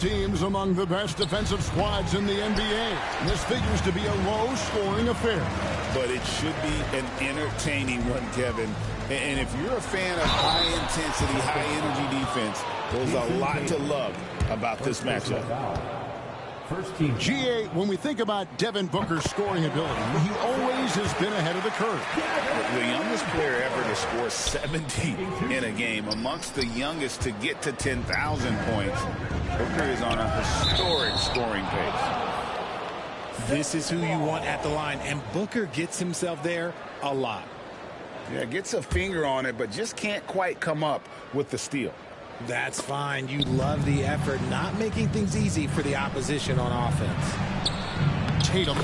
team's among the best defensive squads in the NBA. This figures to be a low-scoring affair. But it should be an entertaining one, Kevin. And if you're a fan of high-intensity, high-energy defense, there's a lot to love about this matchup. GA, when we think about Devin Booker's scoring ability, he always has been ahead of the curve. The youngest player ever to score 70 in a game, amongst the youngest to get to 10,000 points. Booker is on a historic scoring pace. This is who you want at the line, and Booker gets himself there a lot. Yeah, gets a finger on it, but just can't quite come up with the steal. That's fine. You love the effort, not making things easy for the opposition on offense. Tatum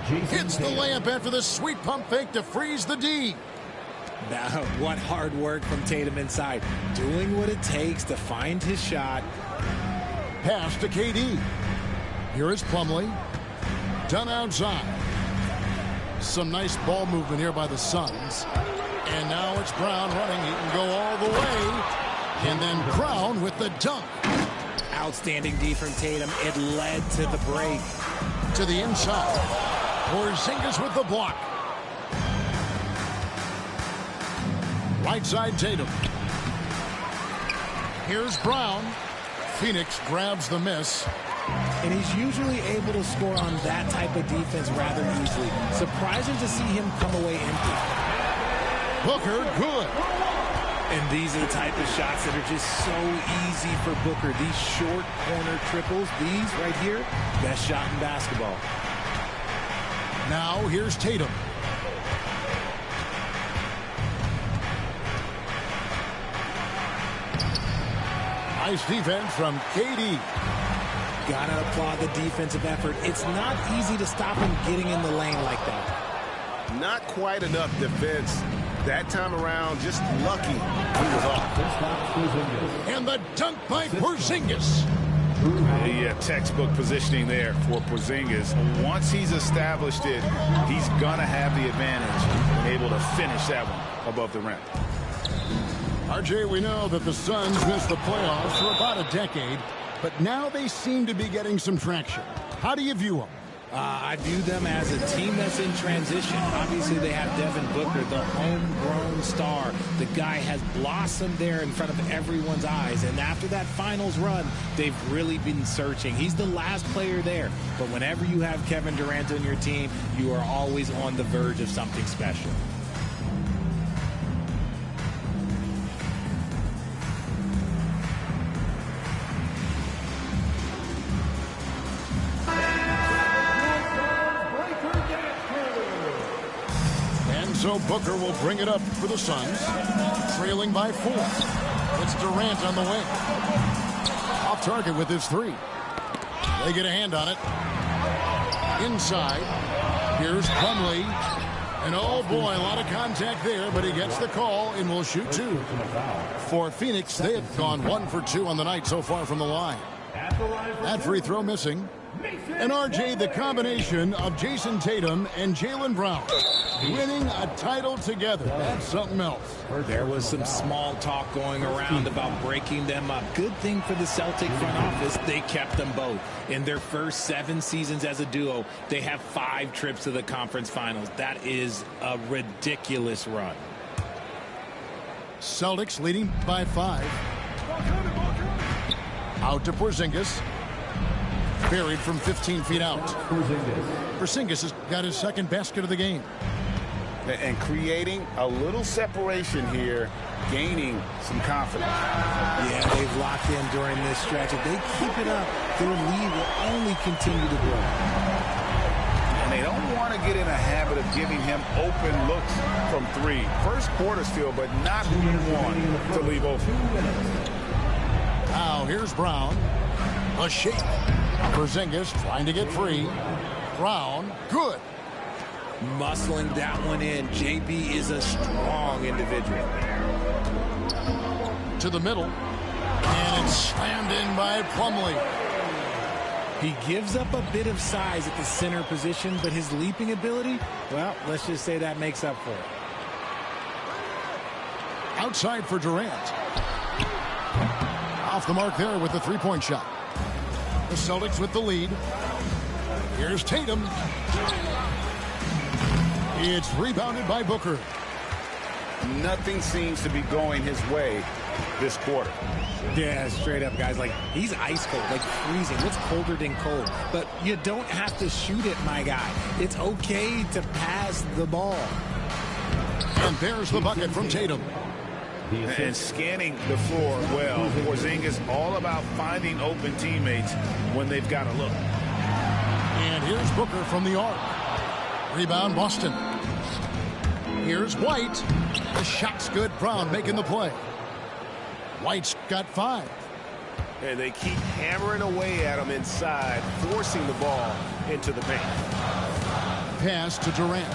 hits the layup after the sweet pump fake to freeze the D. Now, what hard work from Tatum inside, doing what it takes to find his shot. Pass to KD. Here is Plumlee. Done outside. Some nice ball movement here by the Suns. And now it's Brown running. He can go all the way. And then Brown with the dunk. Outstanding D from Tatum. It led to the break. To the inside. Porzingis with the block. Right side Tatum. Here's Brown. Phoenix grabs the miss. And he's usually able to score on that type of defense rather easily. Surprising to see him come away empty. Booker, good. And these are the type of shots that are just so easy for Booker. These short corner triples, these right here, best shot in basketball. Now here's Tatum. Nice defense from KD. Gotta applaud the defensive effort. It's not easy to stop him getting in the lane like that. Not quite enough defense. That time around, just lucky he was off. And the dunk by Porzingis. Yeah, textbook positioning there for Porzingis. Once he's established it, he's gonna have the advantage, able to finish that one above the rim. RJ, we know that the Suns missed the playoffs for about a decade, but now they seem to be getting some traction. How do you view them? I view them as a team that's in transition. Obviously, they have Devin Booker, the homegrown star. The guy has blossomed there in front of everyone's eyes. And after that finals run, they've really been searching. He's the last player there. But whenever you have Kevin Durant on your team, you are always on the verge of something special. So Booker will bring it up for the Suns, trailing by 4. It's Durant on the wing. Off target with his 3. They get a hand on it. Inside. Here's Plumlee. And oh boy, a lot of contact there, but he gets the call and will shoot 2. For Phoenix, they have gone 1 for 2 on the night so far from the line. That free throw missing. And RJ, the combination of Jason Tatum and Jaylen Brown winning a title together. That's something else. There was some small talk going around about breaking them up. Good thing for the Celtic front office, they kept them both. In their first 7 seasons as a duo, they have 5 trips to the conference finals. That is a ridiculous run. Celtics leading by 5. Out to Porzingis. Buried from 15 feet out. Porzingis has got his second basket of the game. And creating a little separation here, gaining some confidence. Yeah, they've locked in during this stretch. If they keep it up, their lead will only continue to grow. And they don't want to get in a habit of giving him open looks from 3. First quarter still, but not who you want to leave open. Now here's Brown. A shake. Porzingis trying to get free. Brown, good. Muscling that one in. JB is a strong individual. To the middle. And it's slammed in by Plumlee. He gives up a bit of size at the center position, but his leaping ability, well, let's just say that makes up for it. Outside for Durant. Off the mark there with the 3-point shot. The Celtics with the lead. Here's Tatum. It's rebounded by Booker. Nothing seems to be going his way this quarter. Yeah, straight up, guys. Like, he's ice cold, like freezing. What's colder than cold? But you don't have to shoot it, my guy. It's okay to pass the ball. And there's the bucket from Tatum. And scanning the floor well. Porzingis all about finding open teammates when they've got a look. And here's Booker from the arc. Rebound, Boston. Here's White. The shot's good. Brown making the play. White's got 5. And they keep hammering away at him inside, forcing the ball into the paint. Pass to Durant.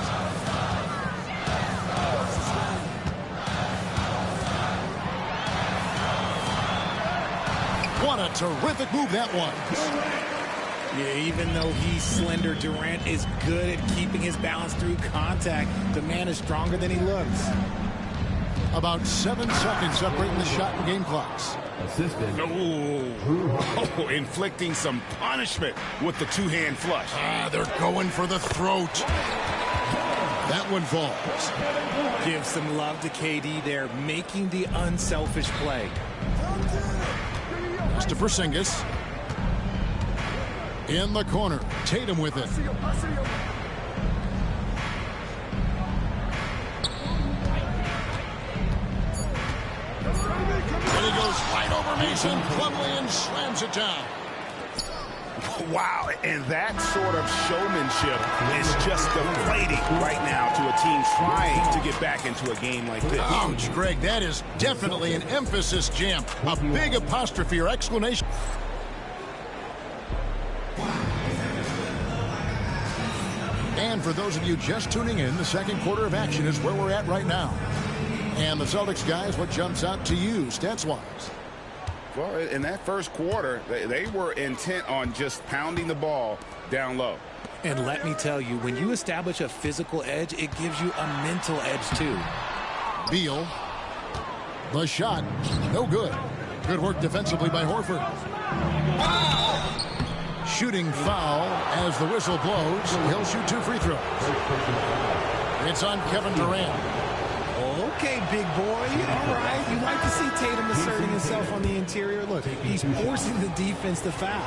What a terrific move that was. Yeah, even though he's slender, Durant is good at keeping his balance through contact. The man is stronger than he looks. About 7 seconds separating the shot and game clocks. Oh, inflicting some punishment with the two-hand flush. They're going for the throat. That one falls. Give some love to KD there, making the unselfish play. To Porzingis. In the corner. Tatum with it. And he goes right over Mason. Plumlee and slams it down. Wow, and that sort of showmanship is just deflating right now to a team trying to get back into a game like this. Ouch, Greg, that is definitely an emphasis jam. A big apostrophe or exclamation. And for those of you just tuning in, the second quarter of action is where we're at right now. And the Celtics guys, what jumps out to you stats-wise? Well, in that first quarter, they were intent on just pounding the ball down low. And let me tell you, when you establish a physical edge, it gives you a mental edge too. Beal. The shot. No good. Good work defensively by Horford. Shooting foul as the whistle blows. He'll shoot 2 free throws. It's on Kevin Durant. Okay, big boy. All right. You like to see Tatum asserting himself on the interior. Look, he's forcing the defense to foul.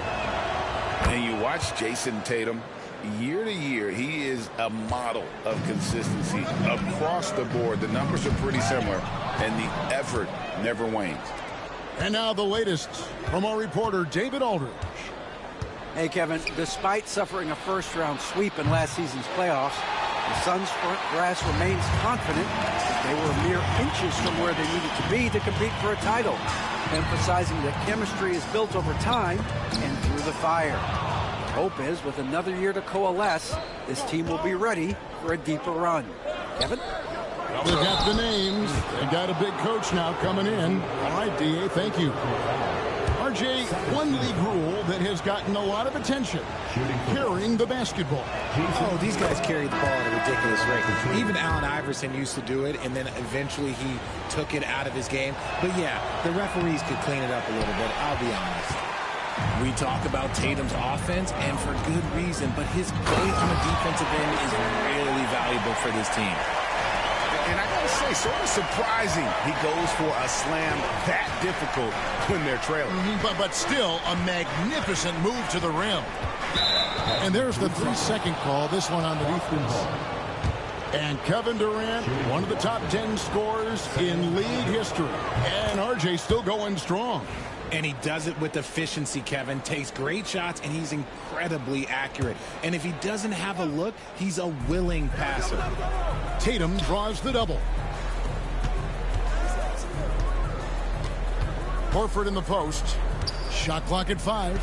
And you watch Jason Tatum. Year to year, he is a model of consistency. Across the board, the numbers are pretty similar, and the effort never wanes. And now the latest from our reporter, David Aldridge. Hey, Kevin, despite suffering a first-round sweep in last season's playoffs, the Suns' front brass remains confident that they were mere inches from where they needed to be to compete for a title, emphasizing that chemistry is built over time and through the fire. Hope is, with another year to coalesce, this team will be ready for a deeper run. Kevin? Well, they've got the names. They got a big coach now coming in. All right, D.A., thank you. RJ, one league rule that has gotten a lot of attention, carrying the basketball. Oh, these guys carry the ball at a ridiculous rate. Even Allen Iverson used to do it, and then eventually he took it out of his game. But yeah, the referees could clean it up a little bit, I'll be honest. We talk about Tatum's offense, and for good reason, but his play on the defensive end is really valuable for this team. And I got to say, sort of surprising he goes for a slam that difficult when they're trailing. But still, a magnificent move to the rim. And there's the 3-second call, this one on the defense. And Kevin Durant, one of the top 10 scorers in league history. And RJ still going strong. And he does it with efficiency, Kevin. Takes great shots, and he's incredibly accurate. And if he doesn't have a look, he's a willing passer. Tatum draws the double. Horford in the post. Shot clock at 5.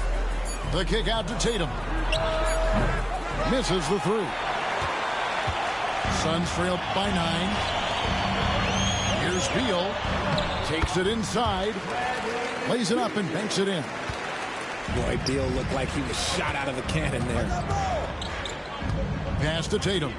The kick out to Tatum. Misses the 3. Suns trail by 9. Here's Beal. Takes it inside. Lays it up and banks it in. Boy, Beal looked like he was shot out of a cannon there. Pass to Tatum.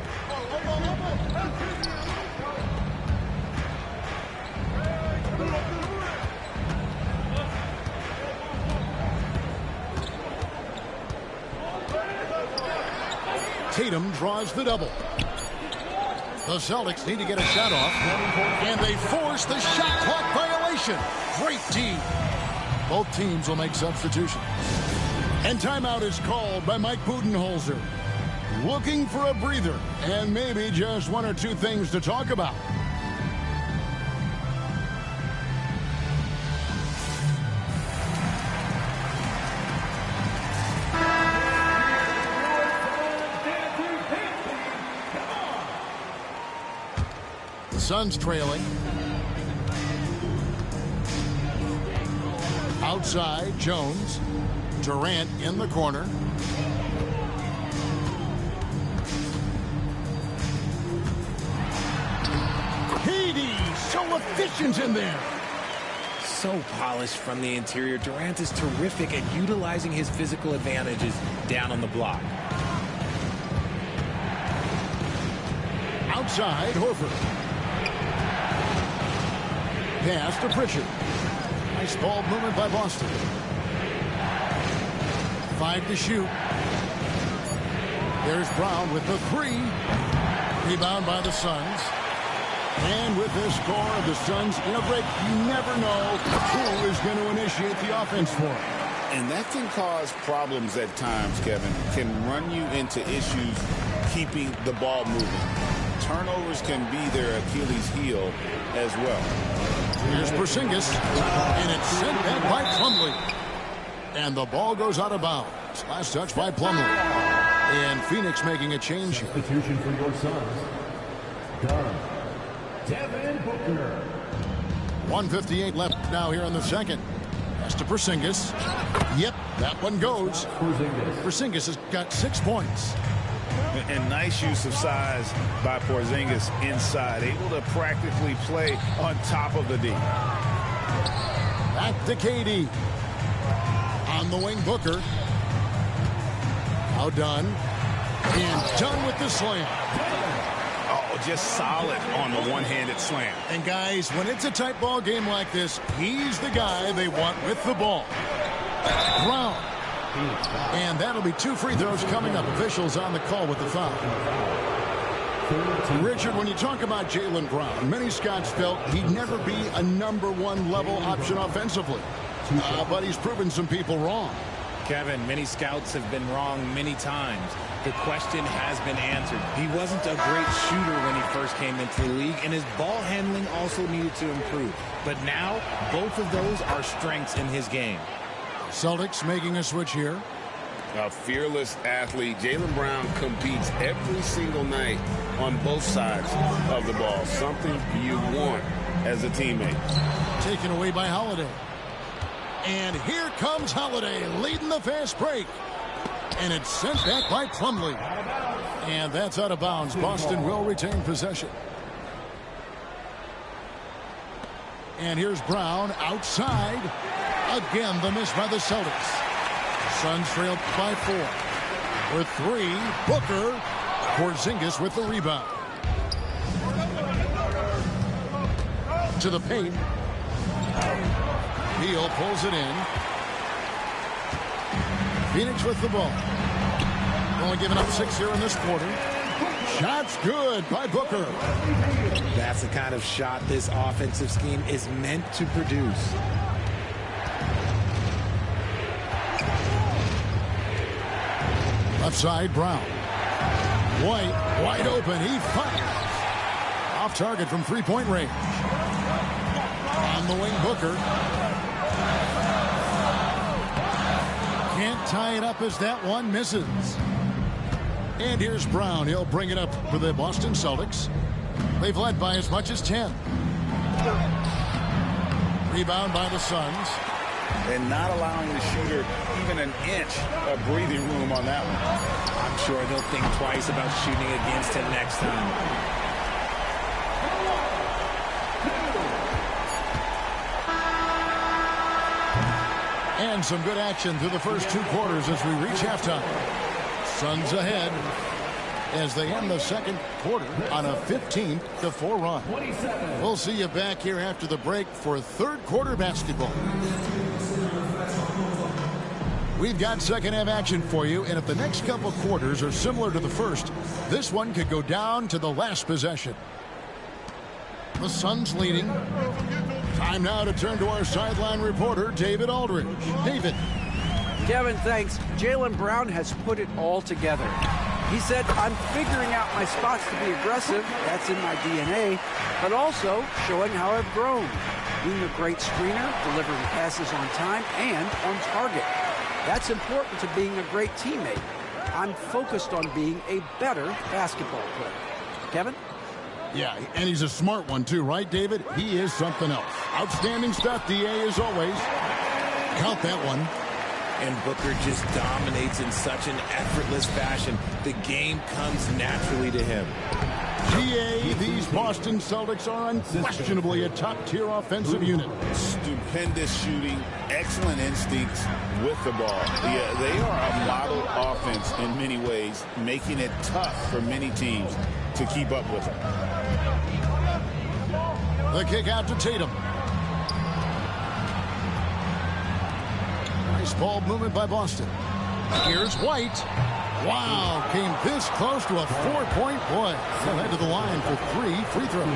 Tatum draws the double. The Celtics need to get a shot off, and they force the shot clock violation. Great D. Both teams will make substitutions. And timeout is called by Mike Budenholzer. Looking for a breather and maybe just one or two things to talk about. The Suns trailing. Outside, Jones. Durant in the corner. So efficient in there. So polished from the interior. Durant is terrific at utilizing his physical advantages down on the block. Outside, Horford. Pass to Pritchard. Nice ball movement by Boston. 5 to shoot. There's Brown with the 3. Rebound by the Suns. And with this score of the Suns in a break, you never know who is going to initiate the offense for them. And that can cause problems at times, Kevin. Can run you into issues keeping the ball moving. Turnovers can be their Achilles heel as well. Here's Porzingis, and it's sent back by Plumlee. And the ball goes out of bounds. Last touch by Plumlee. And Phoenix making a change. Substitution for your Suns. Done. Devin Booker. 1:58 left now here in the second. Pass to Porzingis. Yep, that one goes. Porzingis has got 6 points. And nice use of size by Porzingis inside. Able to practically play on top of the D. Back to KD. On the wing, Booker. Now done. And done with the slam. Oh, just solid on the one-handed slam. And guys, when it's a tight ball game like this, he's the guy they want with the ball. Brown. And that'll be 2 free throws coming up. Officials on the call with the foul. Richard, when you talk about Jaylen Brown, many scouts felt he'd never be a #1 level option offensively. But he's proven some people wrong. Kevin, many scouts have been wrong many times. The question has been answered. He wasn't a great shooter when he first came into the league, and his ball handling also needed to improve. But now, both of those are strengths in his game. Celtics making a switch here. A fearless athlete. Jaylen Brown competes every single night on both sides of the ball. Something you want as a teammate. Taken away by Holiday. And here comes Holiday leading the fast break. And it's sent back by Plumlee. And that's out of bounds. Boston will retain possession. And here's Brown outside. Again, the miss by the Celtics. Suns trailed by 4. With 3, Booker. Porzingis with the rebound. To the paint. Beal pulls it in. Phoenix with the ball. Only giving up 6 here in this quarter. Shots good by Booker. That's the kind of shot this offensive scheme is meant to produce. Left side, Brown. White, wide open. He fires. Off target from three-point range. On the wing, Booker. Can't tie it up as that one misses. And here's Brown. He'll bring it up for the Boston Celtics. They've led by as much as 10. Rebound by the Suns. And not allowing the shooter even an inch of breathing room on that one. I'm sure they'll think twice about shooting against him next time. And some good action through the first 2 quarters as we reach halftime. Suns ahead as they end the second quarter on a 15-4 run. We'll see you back here after the break for third quarter basketball. We've got second half action for you, and if the next couple quarters are similar to the first, this one could go down to the last possession. The Suns leading. Time now to turn to our sideline reporter, David Aldridge. David. Kevin, thanks. Jaylen Brown has put it all together. He said, I'm figuring out my spots to be aggressive. That's in my DNA. But also showing how I've grown. Being a great screener, delivering passes on time and on target. That's important to being a great teammate. I'm focused on being a better basketball player. Kevin? Yeah, and he's a smart one too, right, David? He is something else. Outstanding stuff, DA, as always. Count that one. And Booker just dominates in such an effortless fashion. The game comes naturally to him. GA, these Boston Celtics are unquestionably a top-tier offensive unit. Stupendous shooting, excellent instincts with the ball. Yeah, they are a model offense in many ways, making it tough for many teams to keep up with them. The kick out to Tatum. Nice ball movement by Boston. Here's White. Wow, came this close to a 4-point play. He'll head to the line for 3 free throws.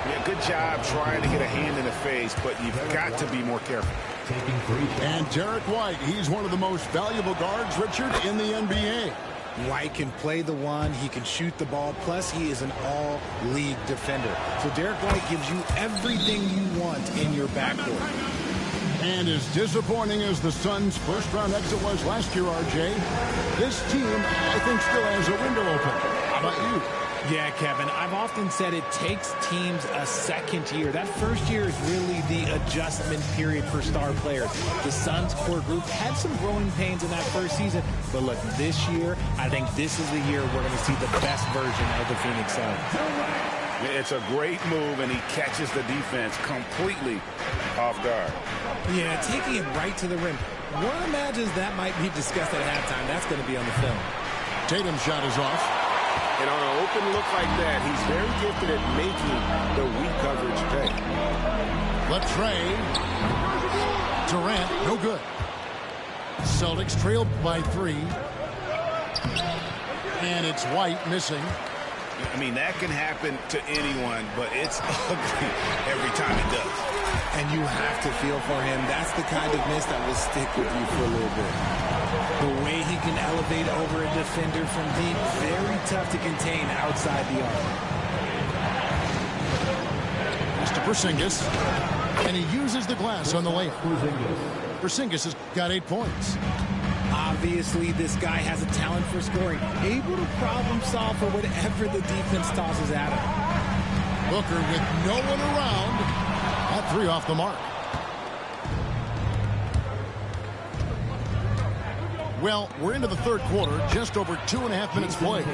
Yeah, good job trying to get a hand in the face, but you've got to be more careful. And Derek White, he's one of the most valuable guards, Richard, in the NBA. White can play the one, he can shoot the ball, plus he is an all-league defender. So Derek White gives you everything you want in your backcourt. And as disappointing as the Suns' first-round exit was last year, RJ, this team, I think, still has a window open. How about you? Yeah, Kevin, I've often said it takes teams a second year. That first year is really the adjustment period for star players. The Suns' core group had some growing pains in that first season, but look, this year, I think this is the year we're going to see the best version of the Phoenix Suns. It's a great move, and he catches the defense completely off guard. Yeah, taking it right to the rim. One imagines that might be discussed at halftime. That's going to be on the film. Tatum's shot is off. And on an open look like that, he's very gifted at making the weak coverage pay. Latrey. Durant, no good. Celtics trailed by 3. And it's White missing. I mean, that can happen to anyone, but it's ugly every time it does. And you have to feel for him. That's the kind of miss that will stick with you for a little bit. The way he can elevate over a defender from deep, very tough to contain outside the arc. Mr. Porzingis, and he uses the glass on the layup. Porzingis has got 8 points. Obviously, this guy has a talent for scoring, able to problem solve for whatever the defense tosses at him. Booker with no one around. That 3 off the mark. Well, we're into the third quarter, just over 2.5 minutes played.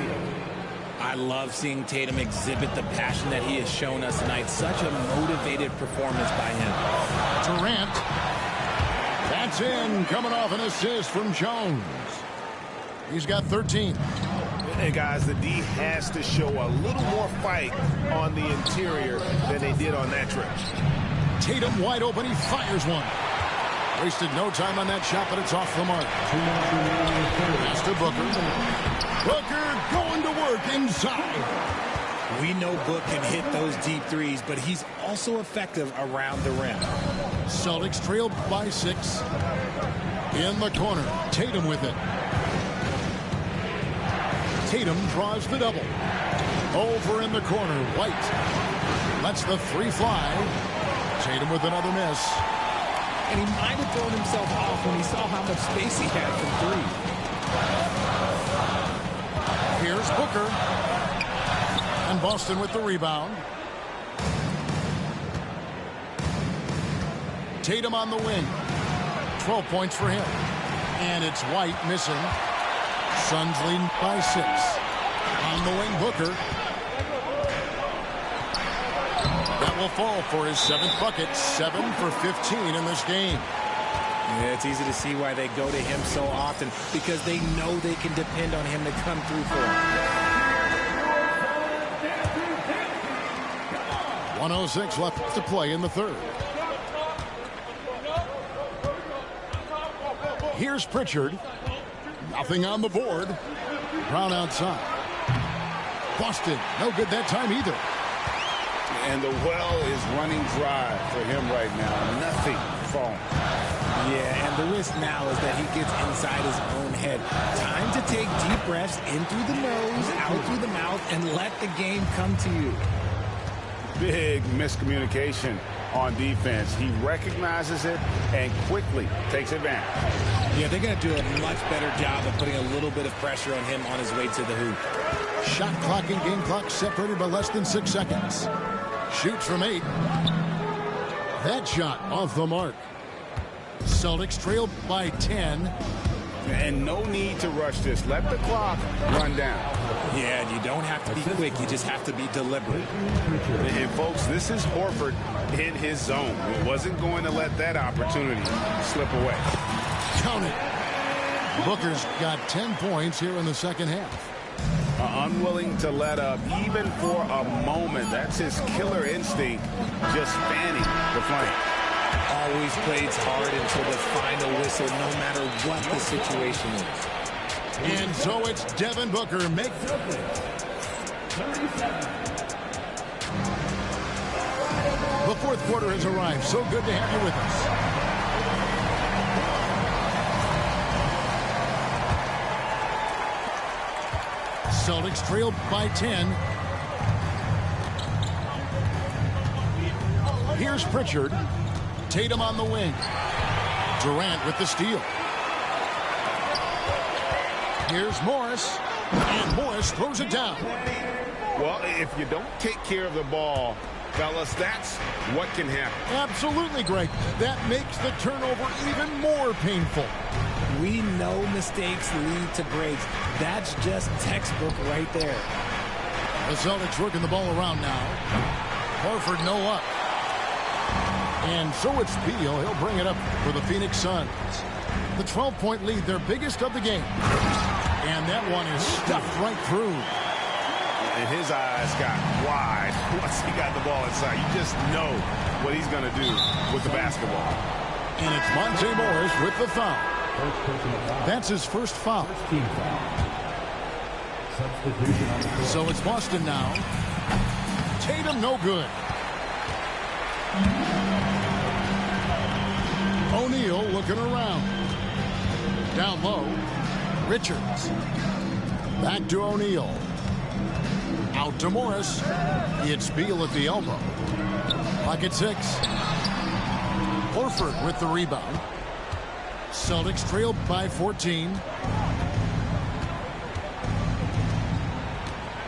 I love seeing Tatum exhibit the passion that he has shown us tonight. Such a motivated performance by him. Durant. That's in, coming off an assist from Jones. He's got 13. Hey, guys, the D has to show a little more fight on the interior than they did on that stretch. Tatum wide open. He fires one. Wasted no time on that shot, but it's off the mark. Pass to Booker. Booker going to work inside. We know Book can hit those deep threes, but he's also effective around the rim. Celtics trailed by 6. In the corner, Tatum with it. Tatum draws the double. Over in the corner, White lets the 3 fly. Tatum with another miss. And he might have thrown himself off when he saw how much space he had from 3. Here's Booker. And Boston with the rebound. Tatum on the wing. 12 points for him. And it's White missing. Suns leading by 6. On the wing, Booker. That will fall for his 7th bucket. 7 for 15 in this game. Yeah, it's easy to see why they go to him so often, because they know they can depend on him to come through for them. 1:06 left to play in the third. Here's Pritchard. Nothing on the board. Brown outside. Busted. No good that time either. And the well is running dry for him right now. Nothing falling. Yeah, and the risk now is that he gets inside his own head. Time to take deep breaths in through the nose, out through the mouth, and let the game come to you. Big miscommunication on defense. He recognizes it and quickly takes advantage. Yeah, they're going to do a much better job of putting a little bit of pressure on him on his way to the hoop. Shot clock and game clock separated by less than 6 seconds. Shoots from 8. That shot off the mark. Celtics trail by 10. And no need to rush this. Let the clock run down. Yeah, and you don't have to be quick. You just have to be deliberate. And folks, this is Horford in his zone. He wasn't going to let that opportunity slip away. Count it. Booker's got 10 points here in the second half. Unwilling to let up even for a moment. That's his killer instinct, just fanning the flame. Always plays hard until the final whistle, no matter what the situation is. And so it's Devin Booker make. The fourth quarter has arrived. So good to have you with us. Celtics trailed by 10. Here's Pritchard. Tatum on the wing. Durant with the steal. Here's Morris. And Morris throws it down. Well, if you don't take care of the ball, fellas, that's what can happen. Absolutely, Greg. That makes the turnover even more painful. We know mistakes lead to breaks. That's just textbook right there. The Celtics working the ball around now. Horford no up. And so it's Beal. He'll bring it up for the Phoenix Suns. The 12-point lead, their biggest of the game. And that one is stuffed right through. And his eyes got wide once he got the ball inside. You just know what he's going to do with the basketball. And it's Monte Morris with the foul. That's his first foul. So it's Boston now. Tatum no good. O'Neal looking around. Down low. Richards. Back to O'Neal. Out to Morris. It's Beal at the elbow. Pocket 6. Horford with the rebound. Celtics trailed by 14.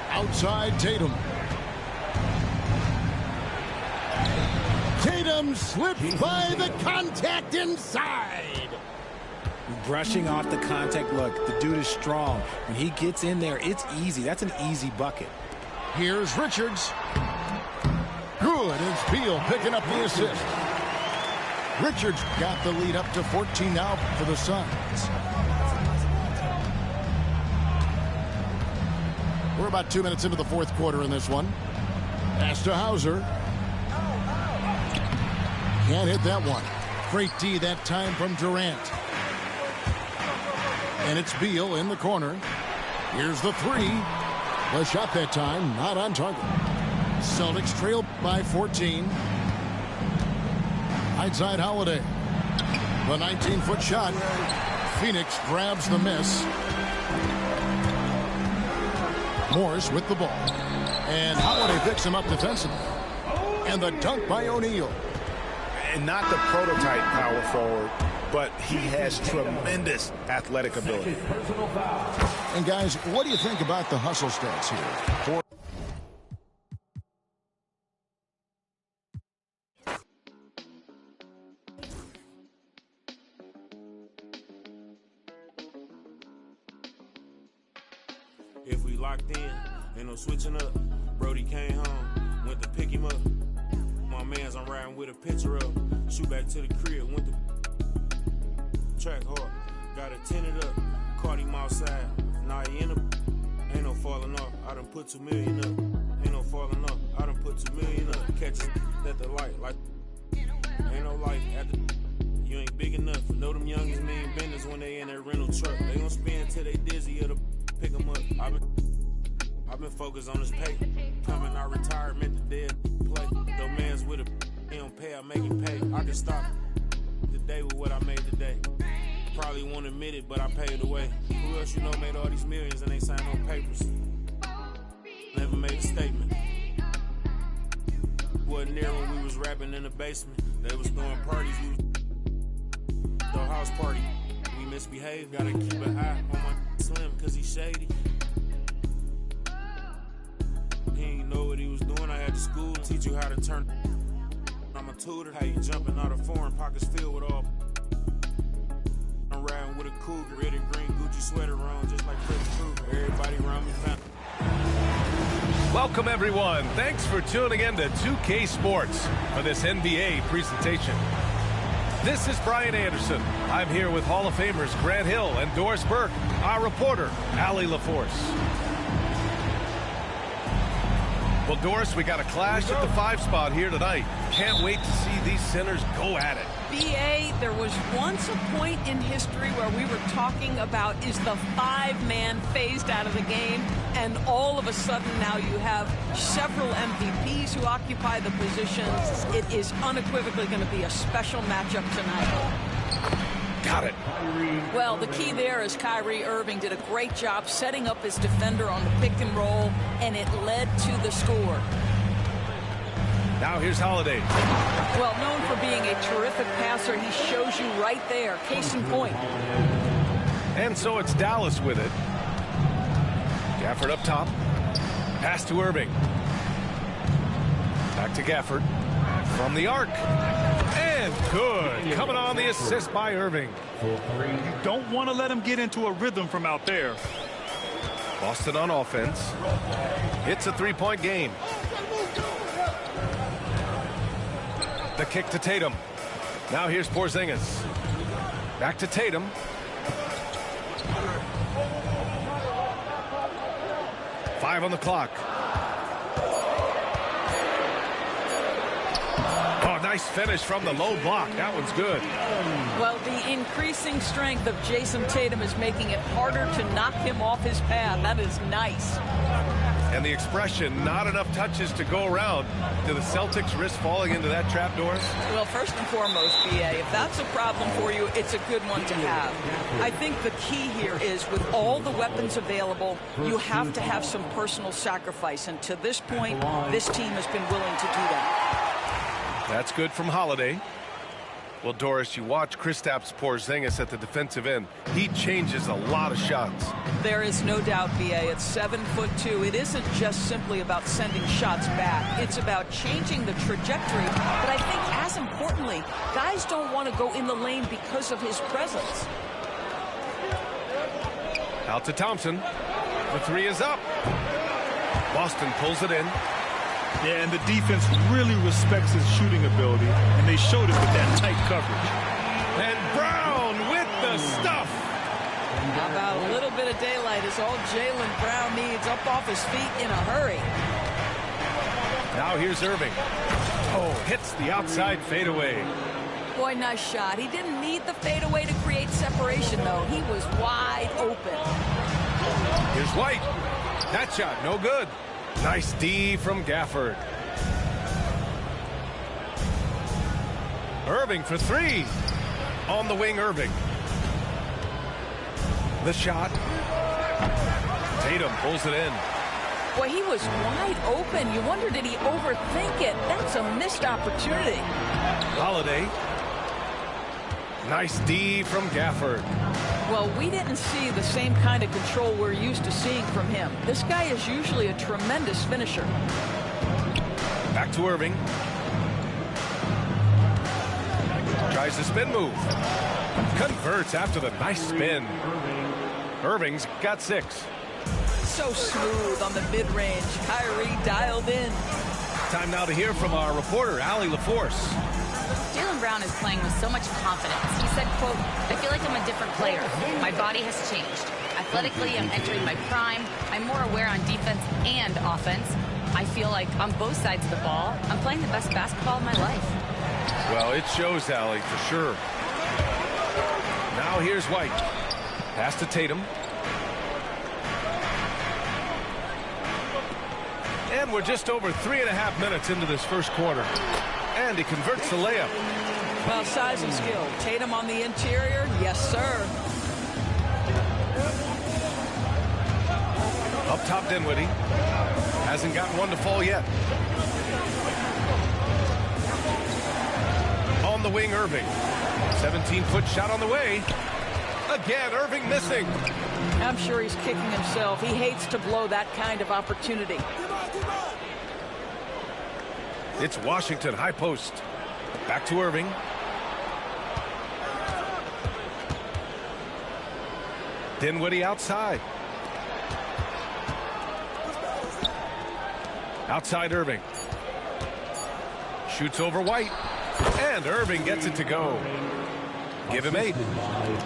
Outside Tatum. Tatum slips by the contact inside. Brushing off the contact. Look, the dude is strong. When he gets in there, it's easy. That's an easy bucket. Here's Richards. Good. It's Beal picking up the assist. Richards got the lead up to 14 now for the Suns. We're about 2 minutes into the fourth quarter in this one. Pass to Hauser. Can't hit that one. Great D that time from Durant. And it's Beal in the corner. Here's the three. The shot that time, not on target. Celtics trail by 14. Outside Holiday. The 19-foot shot. Phoenix grabs the miss. Morris with the ball. And Holiday picks him up defensively. And the dunk by O'Neal. And not the prototype power forward, but he has tremendous athletic ability. And guys, what do you think about the hustle stats here? If we locked in, ain't no switching up. Brody came home, went to pick him up. My mans, I'm riding with a picture of. Shoot back to the crib, went to track hard. Got it tinted up, caught him outside. Now he in a, ain't no falling off. I done put 2 million up. Ain't no falling off. I done put 2 million up. Catches at the light, like ain't no life at the. You ain't big enough. Know them youngins mean business when they rental truck. They gon' spin till they dizzy, it'll pick them up. I've been focused on this pay. Coming out retirement, the dead play. Though man's with a he don't pay, I make him pay. I can stop the day with what I made today. Probably won't admit it, but I paid away. Who else you know made all these millions and ain't signed no papers? Never made a statement. Wasn't there when we was rapping in the basement. They was throwing parties, we was the house party. We misbehaved, gotta keep an eye on my slim, cause he shady. He ain't know what he was doing. I had to school to teach you how to turn. I'm a tutor, how you jumping out of foreign pockets filled with all. I'm riding with a cougar, red and green Gucci sweater on, just like Freddy Krueger. Everybody around me found. Welcome, everyone. Thanks for tuning in to 2K Sports for this NBA presentation. This is Brian Anderson. I'm here with Hall of Famers Grant Hill and Doris Burke, our reporter, Allie LaForce. Well, Doris, we got a clash at the 5 spot here tonight. Can't wait to see these centers go at it. B.A., there was once a point in history where we were talking about, is the 5-man phased out of the game? And all of a sudden now you have several MVPs who occupy the positions. It is unequivocally going to be a special matchup tonight. Got it. Well, the key there is Kyrie Irving did a great job setting up his defender on the pick and roll, and it led to the score. Now here's Holiday. Well, known for being a terrific passer, he shows you right there. Case in point. And so it's Dallas with it. Gafford up top. Pass to Irving. Back to Gafford. From the arc. And good. Coming on the assist by Irving. You don't want to let him get into a rhythm from out there. Boston on offense. It's a 3-point game. The kick to Tatum. Now here's Porzingis. Back to Tatum. Five on the clock. Oh, nice finish from the low block. That one's good. Well, the increasing strength of Jason Tatum is making it harder to knock him off his path. That is nice. And the expression, not enough touches to go around. Do the Celtics risk falling into that trap, Doris? Well, first and foremost, B.A., if that's a problem for you, it's a good one to have. I think the key here is with all the weapons available, you have to have some personal sacrifice. And to this point, this team has been willing to do that. That's good from Holiday. Well, Doris, you watch Kristaps Porzingis at the defensive end. He changes a lot of shots. There is no doubt, B.A., it's 7'2". It isn't just simply about sending shots back. It's about changing the trajectory. But I think, as importantly, guys don't want to go in the lane because of his presence. Out to Thompson. The three is up. Boston pulls it in. Yeah, and the defense really respects his shooting ability, and they showed it with that tight coverage. And Brown with the stuff. How about a little bit of daylight is all Jaylen Brown needs, up off his feet in a hurry. Now here's Irving. Oh, hits the outside fadeaway. Boy, nice shot. He didn't need the fadeaway to create separation, though. He was wide open. Here's White. That shot, no good. Nice D from Gafford. Irving for three. On the wing, Irving. The shot. Tatum pulls it in. Boy, he was wide open. You wonder, did he overthink it? That's a missed opportunity. Holiday. Nice D from Gafford. Well, we didn't see the same kind of control we're used to seeing from him. This guy is usually a tremendous finisher. Back to Irving. Tries the spin move. Converts after the nice spin. Irving's got 6. So smooth on the mid-range. Kyrie dialed in. Time now to hear from our reporter, Allie LaForce. Jaylen Brown is playing with so much confidence. He said, quote, I feel like I'm a different player. My body has changed. Athletically, I'm entering my prime. I'm more aware on defense and offense. I feel like on both sides of the ball, I'm playing the best basketball of my life. Well, it shows, Allie, for sure. Now here's White. Pass to Tatum. And we're just over 3.5 minutes into this first quarter. And he converts the layup. Well, size and skill. Tatum on the interior. Yes, sir. Up top, Dinwiddie. Hasn't gotten one to fall yet. On the wing, Irving. 17-foot shot on the way. Again, Irving missing. I'm sure he's kicking himself. He hates to blow that kind of opportunity. It's Washington, high post. Back to Irving. Dinwiddie outside. Outside Irving. Shoots over White. And Irving gets it to go. Give him 8.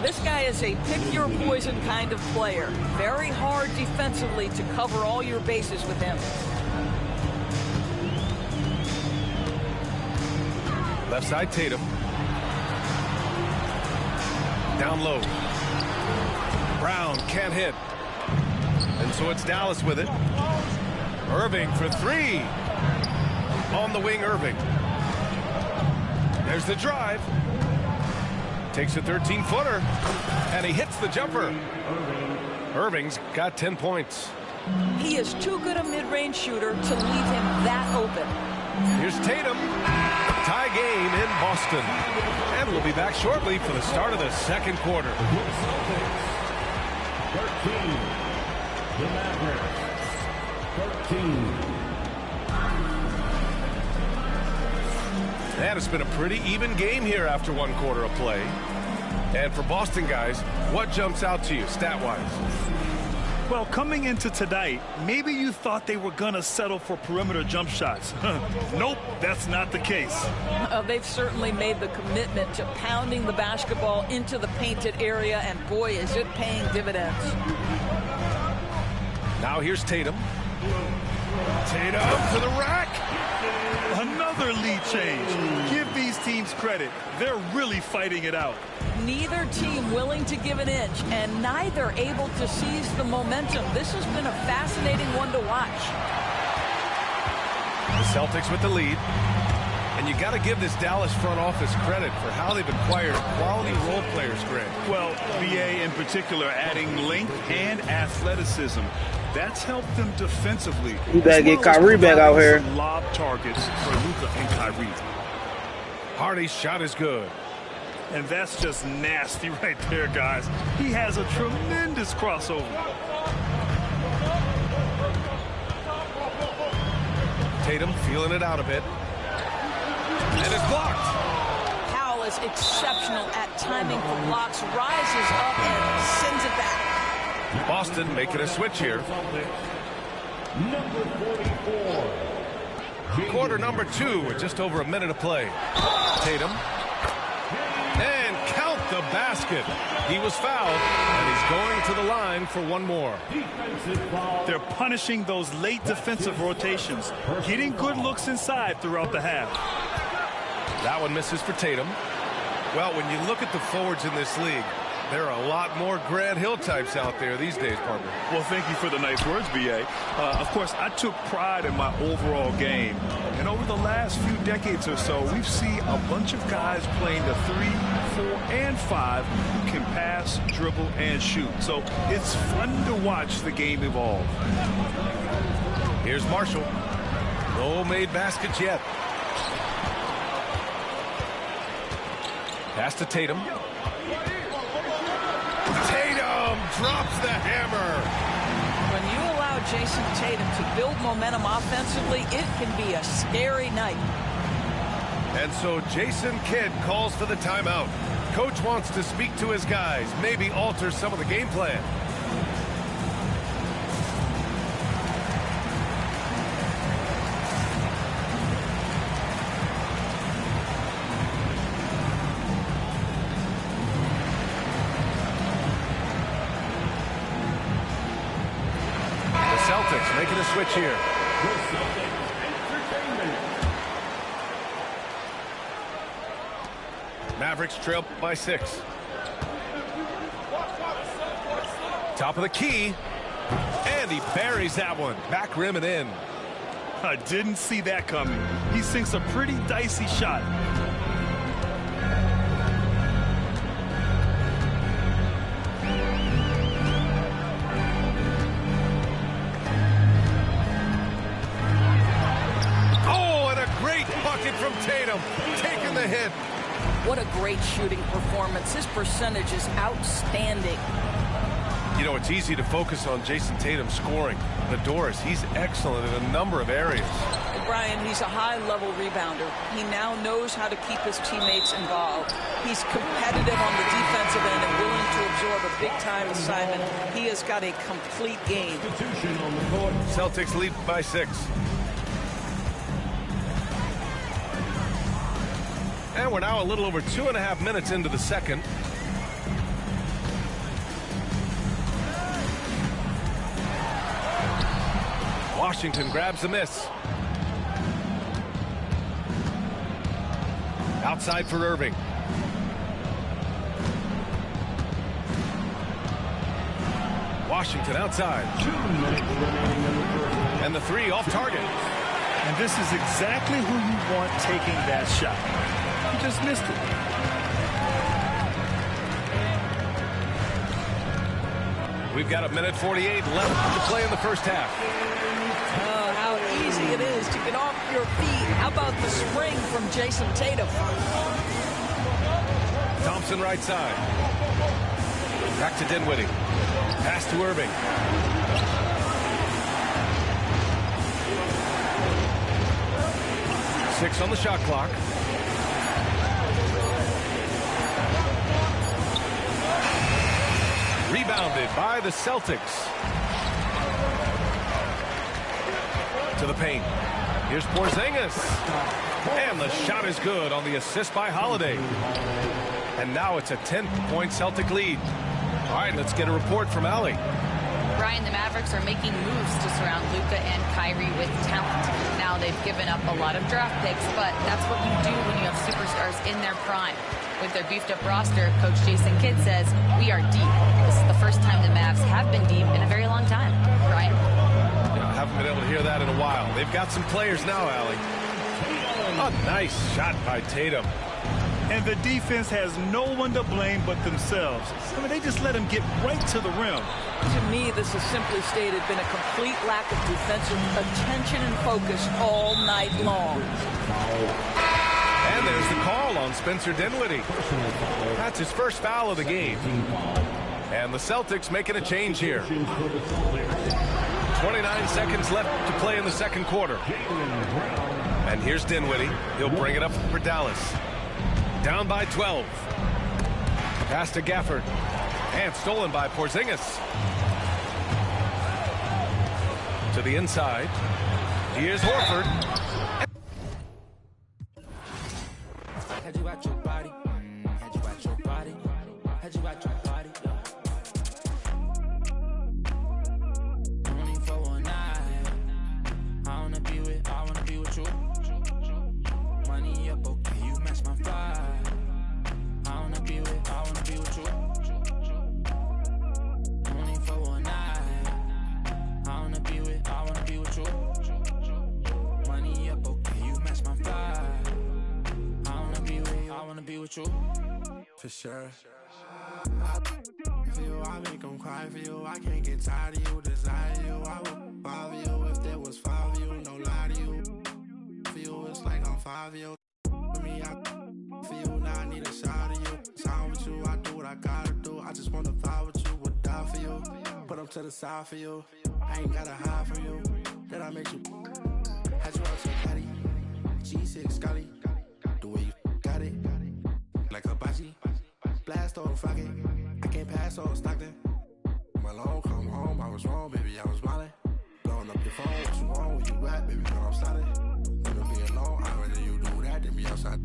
This guy is a pick-your-poison kind of player. Very hard defensively to cover all your bases with him. Left side, Tatum. Down low. Brown can't hit. And so it's Dallas with it. Irving for 3. On the wing, Irving. There's the drive. Takes a 13-footer. And he hits the jumper. Irving's got 10 points. He is too good a mid-range shooter to leave him that open. Here's Tatum. Tie game in Boston. And we'll be back shortly for the start of the second quarter. 13. The Mavericks. 13. And it's been a pretty even game here after one quarter of play. And for Boston guys, what jumps out to you stat-wise? Well, coming into tonight, maybe you thought they were going to settle for perimeter jump shots. Nope, that's not the case. They've certainly made the commitment to pounding the basketball into the painted area, and boy, is it paying dividends. Now here's Tatum. Tatum to the rack. Another lead change. Give these teams credit. They're really fighting it out. Neither team willing to give an inch, and neither able to seize the momentum. This has been a fascinating one to watch. The Celtics with the lead. And you got to give this Dallas front office credit for how they've acquired quality role players, Greg. Well, BA in particular adding length and athleticism. That's helped them defensively. You better get Kyrie back out here. Lob targets for Luka and Kyrie. Hardy's shot is good. And that's just nasty right there, guys. He has a tremendous crossover. Tatum feeling it out a bit. And it's blocked. Powell is exceptional at timing for blocks, rises up and sends it back. Boston making a switch here. Number 44. Quarter number 2 with just over a minute of play. Tatum. And count the basket. He was fouled, and he's going to the line for one more. They're punishing those late defensive rotations, getting good looks inside throughout the half. That one misses for Tatum. Well, when you look at the forwards in this league, there are a lot more Grant Hill types out there these days, partner. Well, thank you for the nice words, B.A. Of course, I took pride in my overall game. And over the last few decades or so, we've seen a bunch of guys playing the 3, 4, and 5 who can pass, dribble, and shoot. So it's fun to watch the game evolve. Here's Marshall. No made baskets yet. Pass to Tatum. Tatum drops the hammer. When you allow Jason Tatum to build momentum offensively, it can be a scary night. And so Jason Kidd calls for the timeout. Coach wants to speak to his guys, maybe alter some of the game plan. Making a switch here. Mavericks trail by 6. Top of the key. And he buries that one. Back rim and in. I didn't see that coming. He sinks a pretty dicey shot. Oh, and a great bucket from Tatum. Taking the hit. What a great shooting performance. His percentage is outstanding. You know, it's easy to focus on Jason Tatum scoring. The Doors, he's excellent in a number of areas. Brian, he's a high-level rebounder. He now knows how to keep his teammates involved. He's competitive on the defensive end and willing to absorb a big-time assignment. He has got a complete game. Celtics lead by 6. And we're now a little over 2.5 minutes into the second. Washington grabs a miss. Outside for Irving. Washington outside. And the three off target. And this is exactly who you want taking that shot. He just missed it. We've got 1:48 left to play in the first half. Oh, how easy it is to get off your feet. How about the spring from Jason Tatum? Thompson right side. Back to Dinwiddie. Pass to Irving. Six on the shot clock. Rebounded by the Celtics. To the paint. Here's Porzingis. And the shot is good on the assist by Holiday. And now it's a 10-point Celtic lead. All right, let's get a report from Allie. Brian, the Mavericks are making moves to surround Luka and Kyrie with talent. Now they've given up a lot of draft picks, but that's what you do when you have superstars in their prime. With their beefed-up roster, Coach Jason Kidd says, we are deep. This is the first time the Mavs have been deep in a very long time. Brian? I haven't been able to hear that in a while. They've got some players now, Allie. A nice shot by Tatum. And the defense has no one to blame but themselves. I mean, they just let him get right to the rim. To me, this has simply stated been a complete lack of defensive attention and focus all night long. And there's the call on Spencer Dinwiddie. That's his first foul of the game. And the Celtics making a change here. 29 seconds left to play in the second quarter. And here's Dinwiddie. He'll bring it up for Dallas. Down by 12. Pass to Gafford. And stolen by Porzingis. To the inside. Here's Horford. Had you at your body. Had you at your body. Had you at your body. 24 one night. I wanna be with you. Money up, okay, you match my vibe. I wanna be with you. 24 one night. I wanna be with you. Money up, okay, you match my vibe. I wanna be with you. For sure. For you, I make them cry for you. I can't get tired of you, desire you. I would five of you if there was five of you, no lie to you. For you, it's like I'm 5 years. For me, for you, now I need a shot of you. Side with you, I do what I gotta do. I just wanna vibe with you, would die for you. Put them to the side for you. I ain't gotta hide from you. Then I make you. Had you out your daddy. G6 Scotty. The way you got it. Like Hibachi. Blast on Friday. I can't pass on Stockton. My long come home, I was wrong, baby, I was wildin'. Blowing up your phone, what you want, where you at, baby, know I'm solid. Wanna be alone, I'd rather you do that than be outside.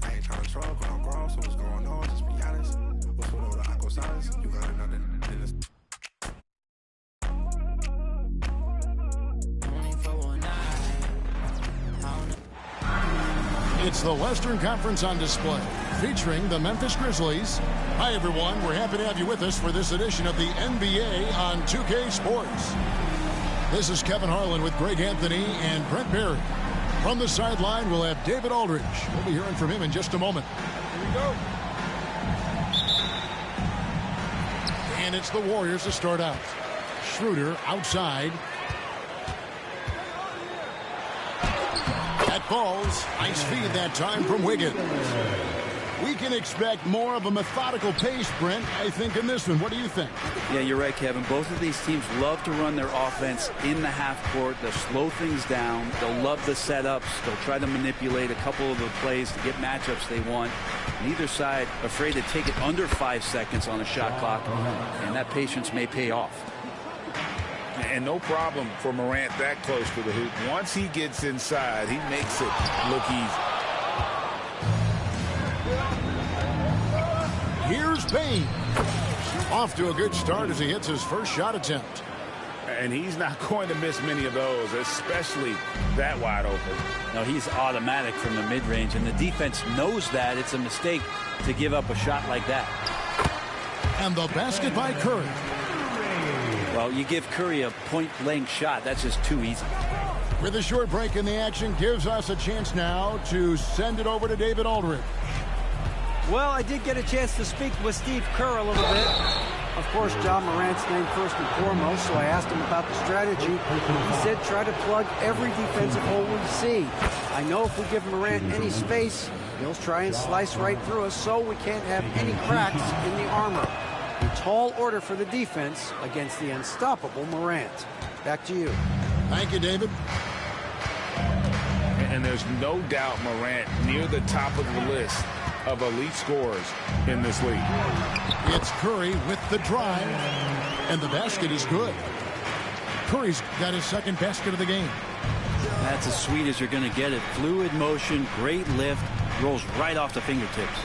I ain't tryna troll, cause I'm grown, so what's going on, just be honest. What's with all the aqua silence? You got another than this. It's the Western Conference on display. featuring the Memphis Grizzlies. Hi, everyone. We're happy to have you with us for this edition of the NBA on 2K Sports. This is Kevin Harlan with Greg Anthony and Brent Barry. From the sideline, we'll have David Aldridge. We'll be hearing from him in just a moment. Here we go. And it's the Warriors to start out. Schroeder outside. That falls. Nice feed that time from Wiggins. We can expect more of a methodical pace, Brent, I think, in this one. What do you think? Yeah, you're right, Kevin. Both of these teams love to run their offense in the half court. They'll slow things down. They'll love the setups. They'll try to manipulate a couple of the plays to get matchups they want. Neither side afraid to take it under 5 seconds on a shot clock, and that patience may pay off. And no problem for Morant that close to the hoop. Once he gets inside, he makes it look easy. Here's Payne. Off to a good start as he hits his first shot attempt. And he's not going to miss many of those, especially that wide open. No, he's automatic from the mid-range, and the defense knows that. It's a mistake to give up a shot like that. And the basket by Curry. Well, you give Curry a point-blank shot. That's just too easy. With a short break in the action, gives us a chance now to send it over to David Aldridge. Well, I did get a chance to speak with Steve Kerr a little bit. Of course, John Morant's name first and foremost, so I asked him about the strategy. He said try to plug every defensive hole we see. I know if we give Morant any space, he'll try and slice right through us, so we can't have any cracks in the armor. A tall order for the defense against the unstoppable Morant. Back to you. Thank you, David. And there's no doubt Morant near the top of the list of elite scorers in this league. It's Curry with the drive, and the basket is good. Curry's got his second basket of the game. That's as sweet as you're going to get it. Fluid motion, great lift, rolls right off the fingertips.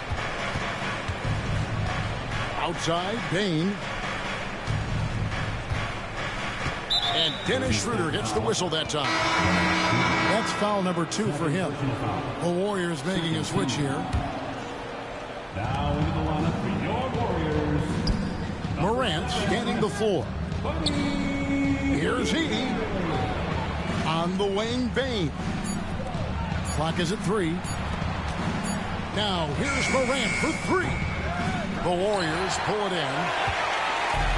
Outside, Payne. And Dennis Schroeder gets the whistle that time. That's foul number 2 for him. The Warriors making a switch here. Now into the lineup for your Warriors. Morant scanning the floor. Here's he. On the wing, Payne. Clock is at 3. Now here's Morant for 3. The Warriors pull it in.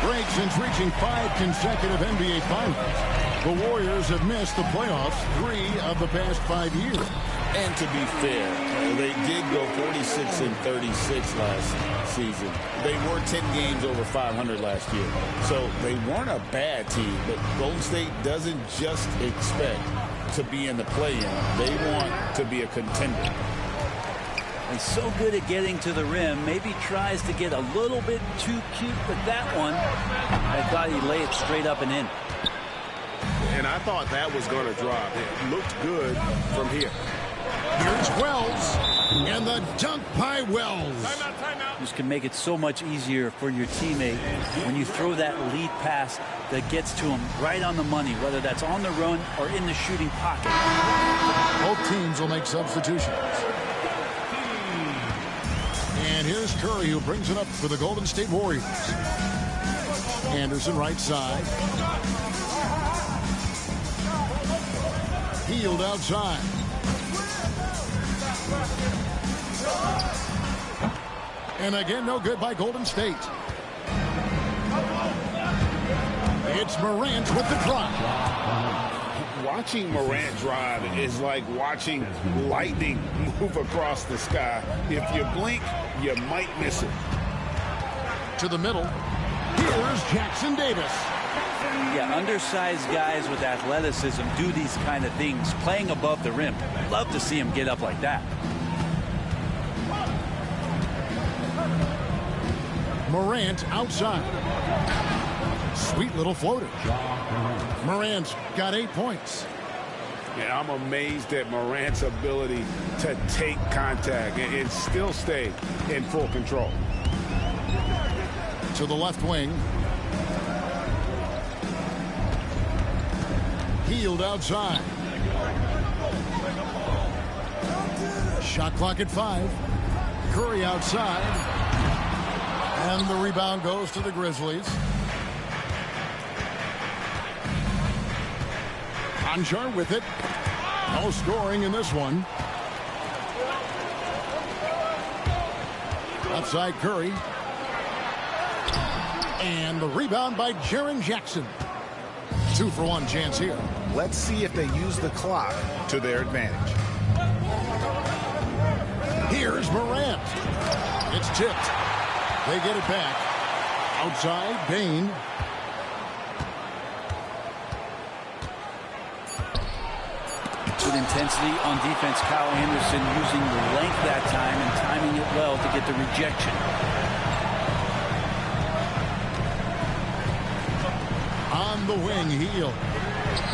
Break since reaching 5 consecutive NBA Finals. The Warriors have missed the playoffs 3 of the past 5 years. And to be fair, they did go 46-36 last season. They were 10 games over 500 last year. So they weren't a bad team, but Golden State doesn't just expect to be in the play-in. They want to be a contender. He's so good at getting to the rim. Maybe tries to get a little bit too cute with that one. I thought he'd lay it straight up and in. And I thought that was going to drop. It looked good from here. Here's Wells, and the dunk by Wells. Timeout. This can make it so much easier for your teammate when you throw that lead pass that gets to him right on the money, whether that's on the run or in the shooting pocket. Both teams will make substitutions. And here's Curry, who brings it up for the Golden State Warriors. Anderson right side. Hield outside. And again, no good by Golden State. It's Morant with the drive. Watching Morant drive is like watching lightning move across the sky. If you blink, you might miss it. To the middle. Here's Jackson Davis. Yeah, undersized guys with athleticism do these kind of things, playing above the rim. Love to see him get up like that. Morant outside. Sweet little floater. Morant's got 8 points. Yeah, I'm amazed at Morant's ability to take contact and still stay in full control. To the left wing. Hield outside. Shot clock at 5. Curry outside. And the rebound goes to the Grizzlies. Conjar with it. No scoring in this one. Outside Curry. And the rebound by Jaren Jackson. 2-for-1 chance here. Let's see if they use the clock to their advantage. Here's Morant. It's tipped. They get it back. Outside, Bain. Good intensity on defense. Kyle Anderson using the length that time and timing it well to get the rejection. On the wing, Heel.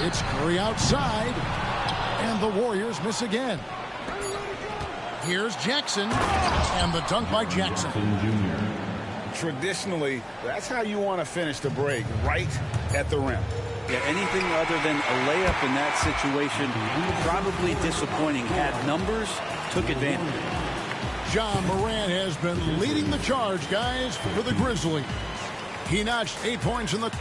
It's Curry outside. And the Warriors miss again. Here's Jackson. And the dunk by Jackson. Traditionally, that's how you want to finish the break, right at the rim. Yeah, anything other than a layup in that situation, probably disappointing. Had numbers, took advantage. John Morant has been leading the charge, guys, for the Grizzlies. He notched 8 points in the...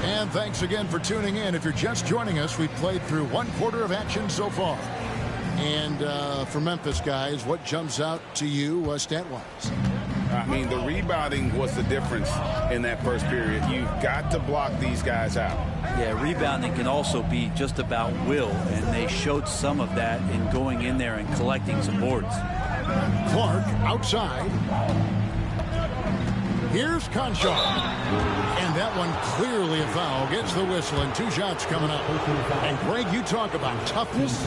And thanks again for tuning in. If you're just joining us, we've played through 1/4 of action so far. And for Memphis, guys, what jumps out to you stat-wise? I mean, the rebounding was the difference in that first period. You've got to block these guys out. Yeah, rebounding can also be just about will, and they showed some of that in going in there and collecting some boards. Clark outside. Here's Conchar. And that one clearly a foul. Gets the whistle, and 2 shots coming up. And Greg, you talk about toughness,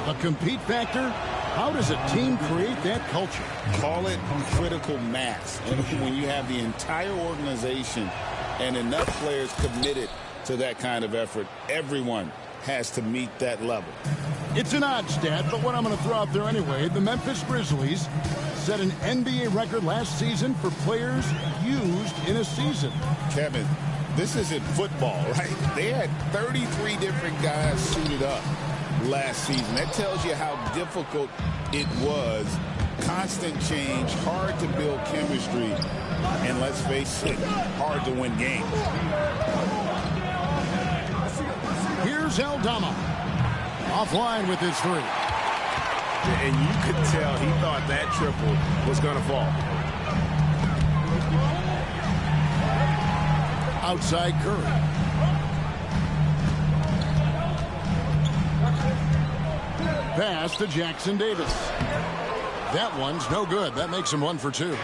a compete factor. How does a team create that culture? Call it critical mass. And when you have the entire organization and enough players committed to that kind of effort, everyone has to meet that level. It's an odd stat, but what I'm going to throw out there anyway, the Memphis Grizzlies set an NBA record last season for players used in a season. Kevin, this isn't football, right? They had 33 different guys suited up last season. That tells you how difficult it was. Constant change, hard to build chemistry, and let's face it, hard to win games. Here's Aldama. Offline with his 3. And you could tell he thought that triple was going to fall. Outside Curry. Pass to Jackson Davis. That one's no good. That makes him 1 for 2.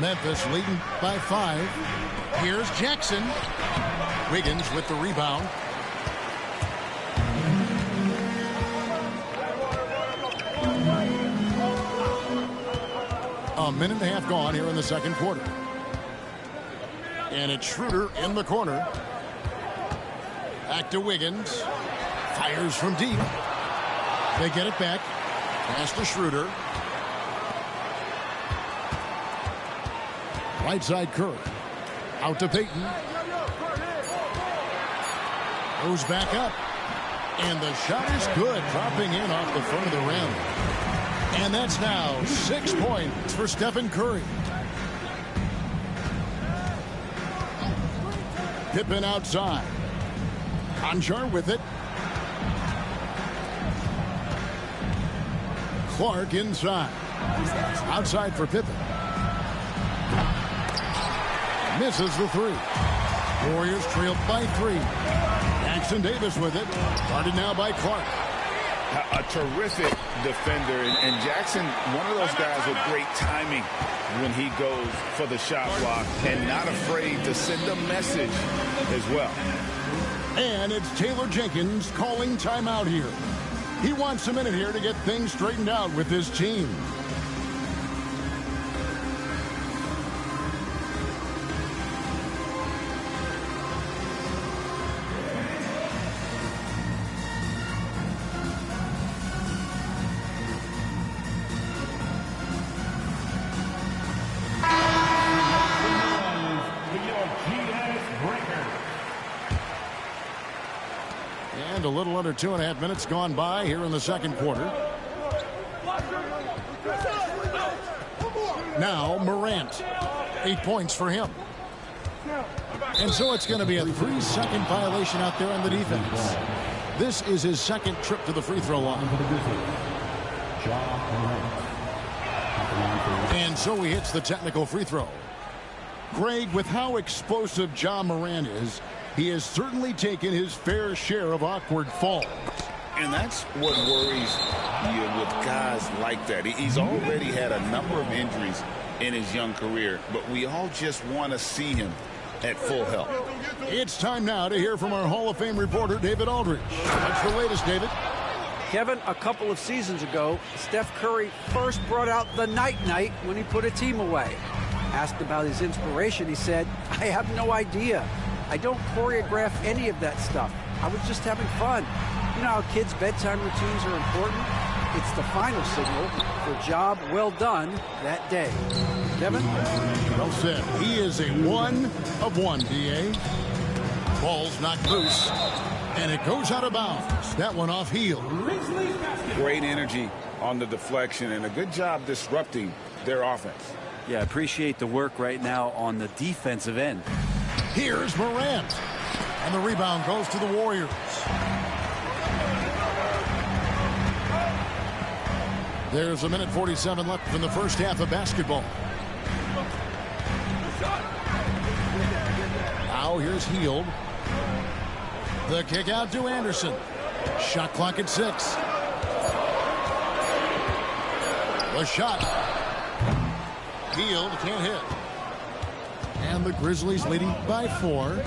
Memphis leading by 5. Here's Jackson. Wiggins with the rebound. A minute and a half gone here in the second quarter. And it's Schroeder in the corner. Back to Wiggins. Fires from deep. They get it back. Pass to Schroeder. Right side Curry. Out to Payton. Goes back up. And the shot is good. Dropping in off the front of the rim. And that's now 6 points for Stephen Curry. Pippen outside. Conchar with it. Clark inside. Outside for Pippen. Misses the 3. Warriors trailed by 3. Jackson Davis with it. Guarded now by Clark. A terrific defender, and Jackson, one of those guys with great timing when he goes for the shot block and not afraid to send a message as well. And it's Taylor Jenkins calling timeout here. He wants a minute here to get things straightened out with his team. a little under 2.5 minutes gone by here in the second quarter. Now Morant. 8 points for him. And so it's going to be a 3-second violation out there on the defense. This is his second trip to the free throw line. And so he hits the technical free throw. Greg, with how explosive Ja Morant is, he has certainly taken his fair share of awkward falls. And that's what worries you with guys like that. He's already had a number of injuries in his young career, but we all just want to see him at full health. It's time now to hear from our Hall of Fame reporter, David Aldridge. What's the latest, David? Kevin, a couple of seasons ago, Steph Curry first brought out the night-night when he put a team away. Asked about his inspiration, he said, "I have no idea. I don't choreograph any of that stuff. I was just having fun." You know how kids' bedtime routines are important? It's the final signal for a job well done that day. Kevin? Well said. He is a 1 of 1, D.A. Ball's knocked loose, and it goes out of bounds. That one off heel. Great energy on the deflection, and a good job disrupting their offense. Yeah, appreciate the work right now on the defensive end. Here's Morant, and the rebound goes to the Warriors. There's 1:47 left in the first half of basketball. Now here's Hield. The kick out to Anderson. Shot clock at 6. The shot. Hield can't hit. And the Grizzlies leading by 4.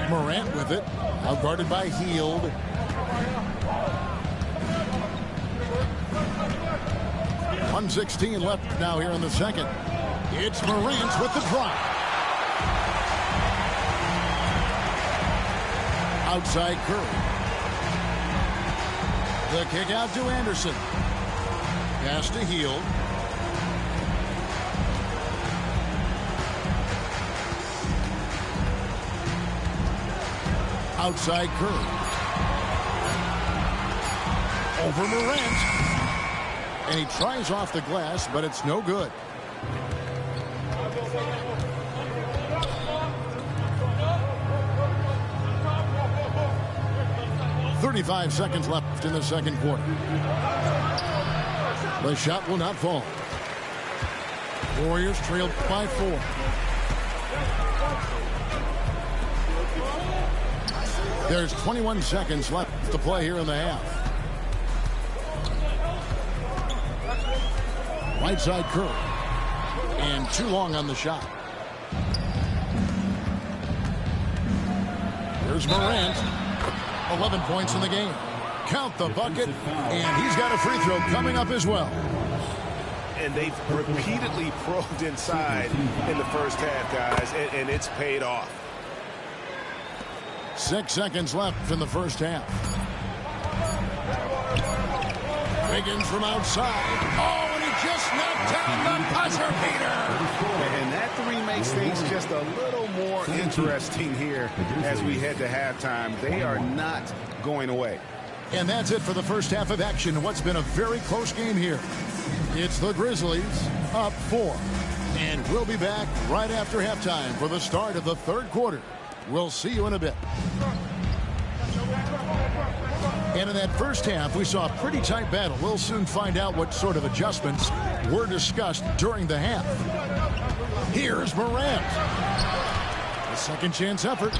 Morant with it. Out guarded by Hield. .116 left now here in the second. It's Morant with the drop. Outside Curry. The kick out to Anderson. Pass to Hield. Outside Curry. Over Morant. And he tries off the glass, but it's no good. .35 seconds left in the second quarter. The shot will not fall. Warriors trailed by 4. There's 21 seconds left to play here in the half. Right side Curry. And too long on the shot. Here's Morant. 11 points in the game. Count the bucket. And he's got a free throw coming up as well. And they've repeatedly probed inside in the first half, guys, and it's paid off. 6 seconds left in the first half. Wiggins from outside. Oh, and he just knocked down the buzzer beater. And that three makes things just a little more interesting here as we head to halftime. They are not going away. And that's it for the first half of action in what's been a very close game here. It's the Grizzlies up 4. And we'll be back right after halftime for the start of the third quarter. We'll see you in a bit. And in that first half, we saw a pretty tight battle. We'll soon find out what sort of adjustments were discussed during the half. Here's Morant. A second chance effort.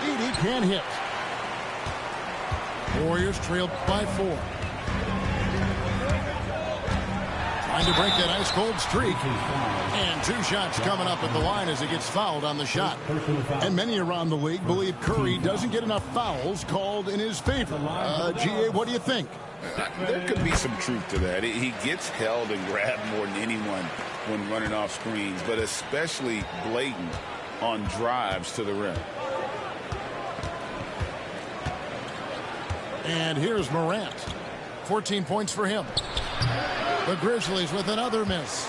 Edey can't hit. Warriors trailed by 4. Trying to break that ice-cold streak. And 2 shots coming up at the line as he gets fouled on the shot. And many around the league believe Curry doesn't get enough fouls called in his favor. G.A., what do you think? There could be some truth to that. He gets held and grabbed more than anyone when running off screens, but especially blatant on drives to the rim. And here's Morant. 14 points for him. The Grizzlies with another miss.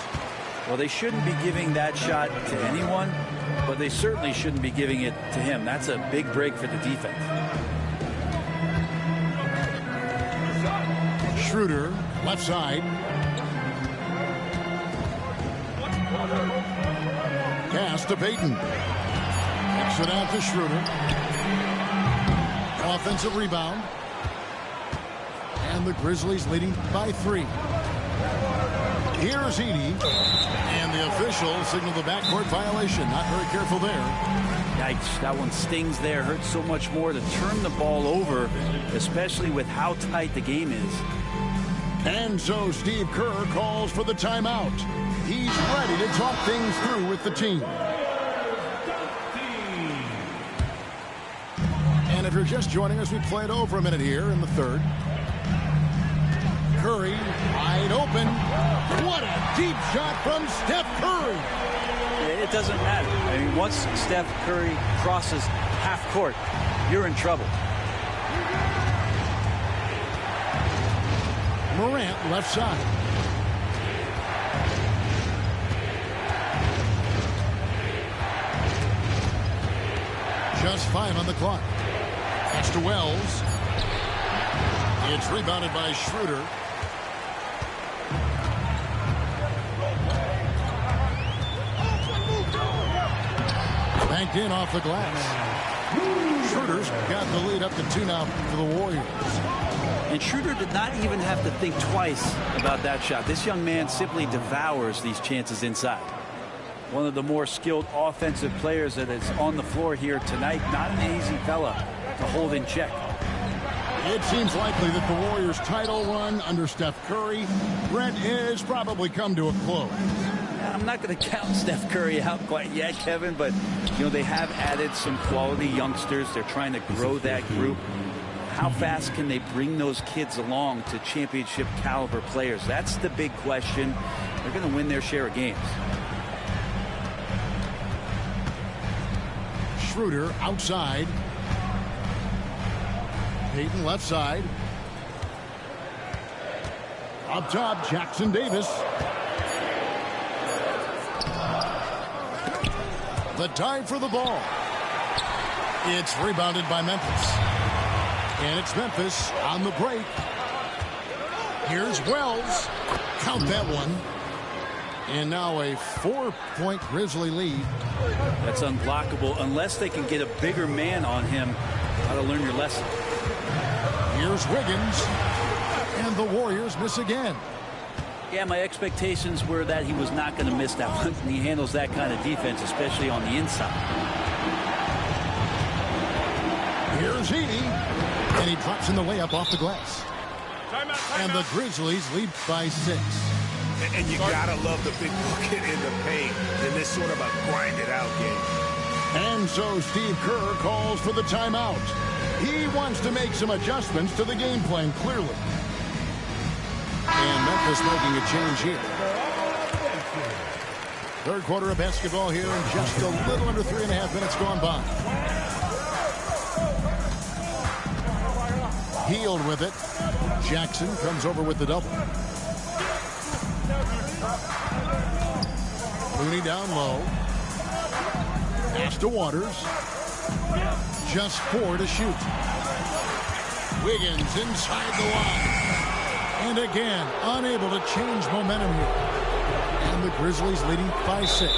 Well, they shouldn't be giving that shot to anyone, but they certainly shouldn't be giving it to him. That's a big break for the defense. Schroeder, left side. Pass to Payton. Kicks it out to Schroeder. Offensive rebound. And the Grizzlies leading by 3. Here's Edey. And the official signaled the backcourt violation. Not very careful there. Yikes, that one stings there. Hurts so much more to turn the ball over, especially with how tight the game is. And so Steve Kerr calls for the timeout. He's ready to talk things through with the team. And if you're just joining us, we played over a minute here in the third. Curry, wide open. What a deep shot from Steph Curry. It doesn't matter. I mean, once Steph Curry crosses half court, you're in trouble. Morant, left side. Just 5 on the clock. Pass to Wells. It's rebounded by Schroeder. Banked in off the glass. Schroeder's got the lead up to 2 now for the Warriors. And Schroeder did not even have to think twice about that shot. This young man simply devours these chances inside. One of the more skilled offensive players that is on the floor here tonight. Not an easy fella to hold in check. It seems likely that the Warriors' title run under Steph Curry, Brent, is probably come to a close. I'm not going to count Steph Curry out quite yet, Kevin, but you know they have added some quality youngsters. They're trying to grow that group. How fast can they bring those kids along to championship caliber players? That's the big question. They're going to win their share of games. Schroeder outside. Payton left side. Up top, Jackson Davis. The dive for the ball. It's rebounded by Memphis. And it's Memphis on the break. Here's Wells. Count that one. And now a 4-point Grizzly lead. That's unblockable unless they can get a bigger man on him. How to learn your lesson. Here's Wiggins. And the Warriors miss again. Yeah, my expectations were that he was not going to miss that one. And he handles that kind of defense, especially on the inside. Here's Edey. And he drops in the layup off the glass. And the Grizzlies lead by 6. And you gotta love the big bucket in the paint in this sort of a grinded out game. And so Steve Kerr calls for the timeout. He wants to make some adjustments to the game plan, clearly. And Memphis making a change here. Third quarter of basketball here, and just a little under 3.5 minutes gone by. Healed with it. Jackson comes over with the double. Looney down low. Pass to Waters. Just 4 to shoot. Wiggins inside the line. And again, unable to change momentum here. And the Grizzlies leading by 6.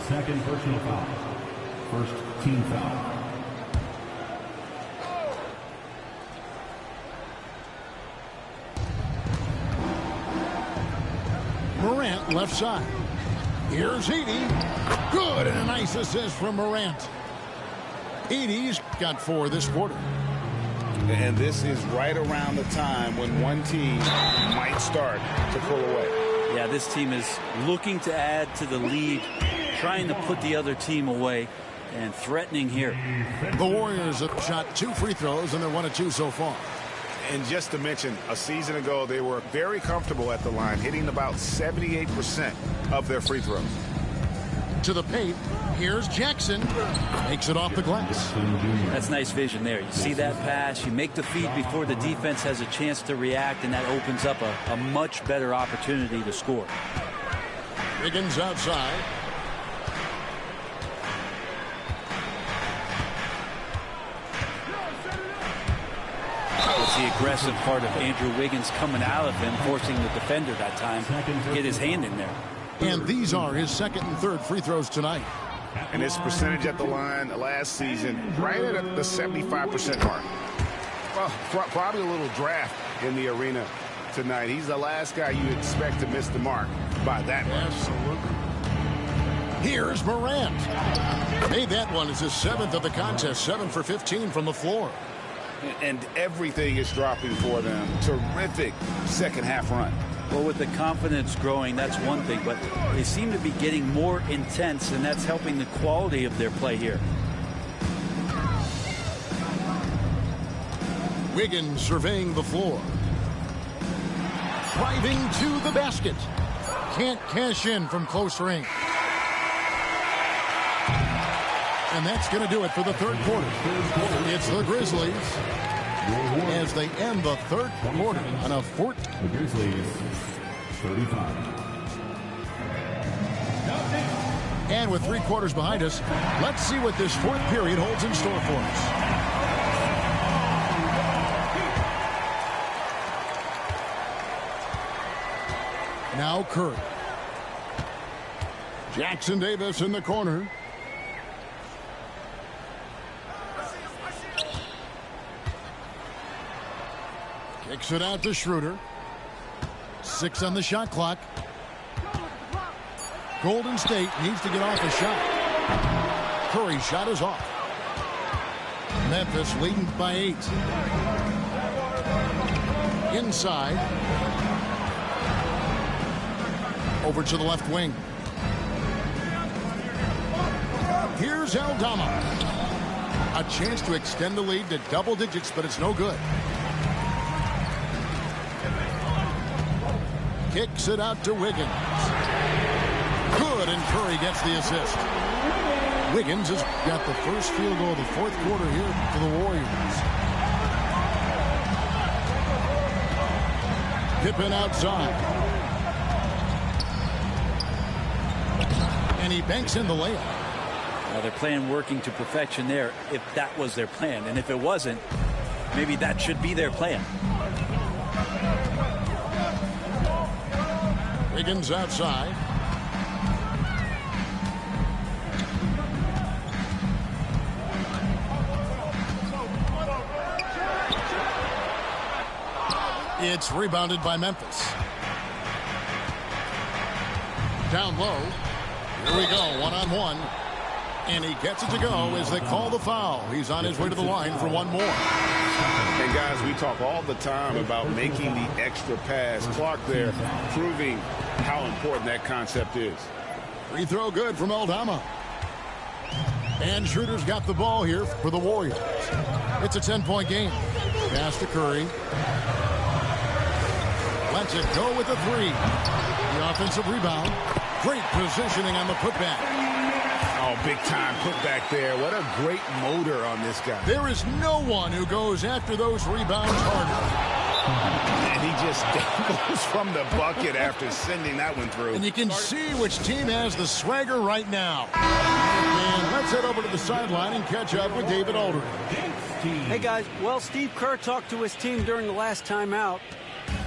Second personal foul. First team foul. Morant left side. Here's Edey. Good, and a nice assist from Morant. Edey's got 4 this quarter. And this is right around the time when one team might start to pull away. Yeah, this team is looking to add to the lead, trying to put the other team away, and threatening here. The Warriors have shot 2 free throws, and they're 1 of 2 so far. And just to mention, a season ago, they were very comfortable at the line, hitting about 78% of their free throws. To the paint, here's Jackson. Makes it off the glass. That's nice vision there. You see that pass, you make the feed before the defense has a chance to react, and that opens up a much better opportunity to score. Wiggins outside. That's the aggressive part of Andrew Wiggins coming out of him, forcing the defender that time to get his hand in there. And these are his second and third free throws tonight. And his percentage at the line last season, right at the 75% mark. Well, probably a little draft in the arena tonight. He's the last guy you expect to miss the mark by that much. Absolutely. Here's Morant. Made that one as his 7th of the contest, 7 for 15 from the floor. And everything is dropping for them. Terrific second half run. Well, with the confidence growing, that's one thing, but they seem to be getting more intense, and that's helping the quality of their play here. Wiggins surveying the floor. Driving to the basket. Can't cash in from close range. And that's going to do it for the third quarter. It's the Grizzlies as they end the third quarter on a 4. The Grizzlies, 35. And with 3 quarters behind us, let's see what this fourth period holds in store for us. Now Curry. Jackson Davis in the corner. Kicks it out to Schroeder. 6 on the shot clock. Golden State needs to get off a shot. Curry's shot is off. Memphis leading by 8. Inside. Over to the left wing. Here's Aldama. A chance to extend the lead to double digits, but it's no good. Kicks it out to Wiggins. Good, and Curry gets the assist. Wiggins has got the first field goal of the fourth quarter here for the Warriors. Pippen outside. And he banks in the layup. They're playing working to perfection there, if that was their plan. And if it wasn't, maybe that should be their plan. Wiggins outside. It's rebounded by Memphis. Down low. Here we go, one-on-one. And he gets it to go as they call the foul. He's on his way to the line for one more. And guys, we talk all the time about making the extra pass. Clark there proving how important that concept is. Free throw good from Aldama. And Schroeder's got the ball here for the Warriors. It's a 10-point game. Pass to Curry. Lets it go with the 3. The offensive rebound. Great positioning on the putback. Oh, big time putback there. What a great motor on this guy. There is no one who goes after those rebounds harder. And he just goes from the bucket after sending that one through. And you can see which team has the swagger right now. And let's head over to the sideline and catch up with David Aldridge. Hey, guys. Well, Steve Kerr talked to his team during the last timeout.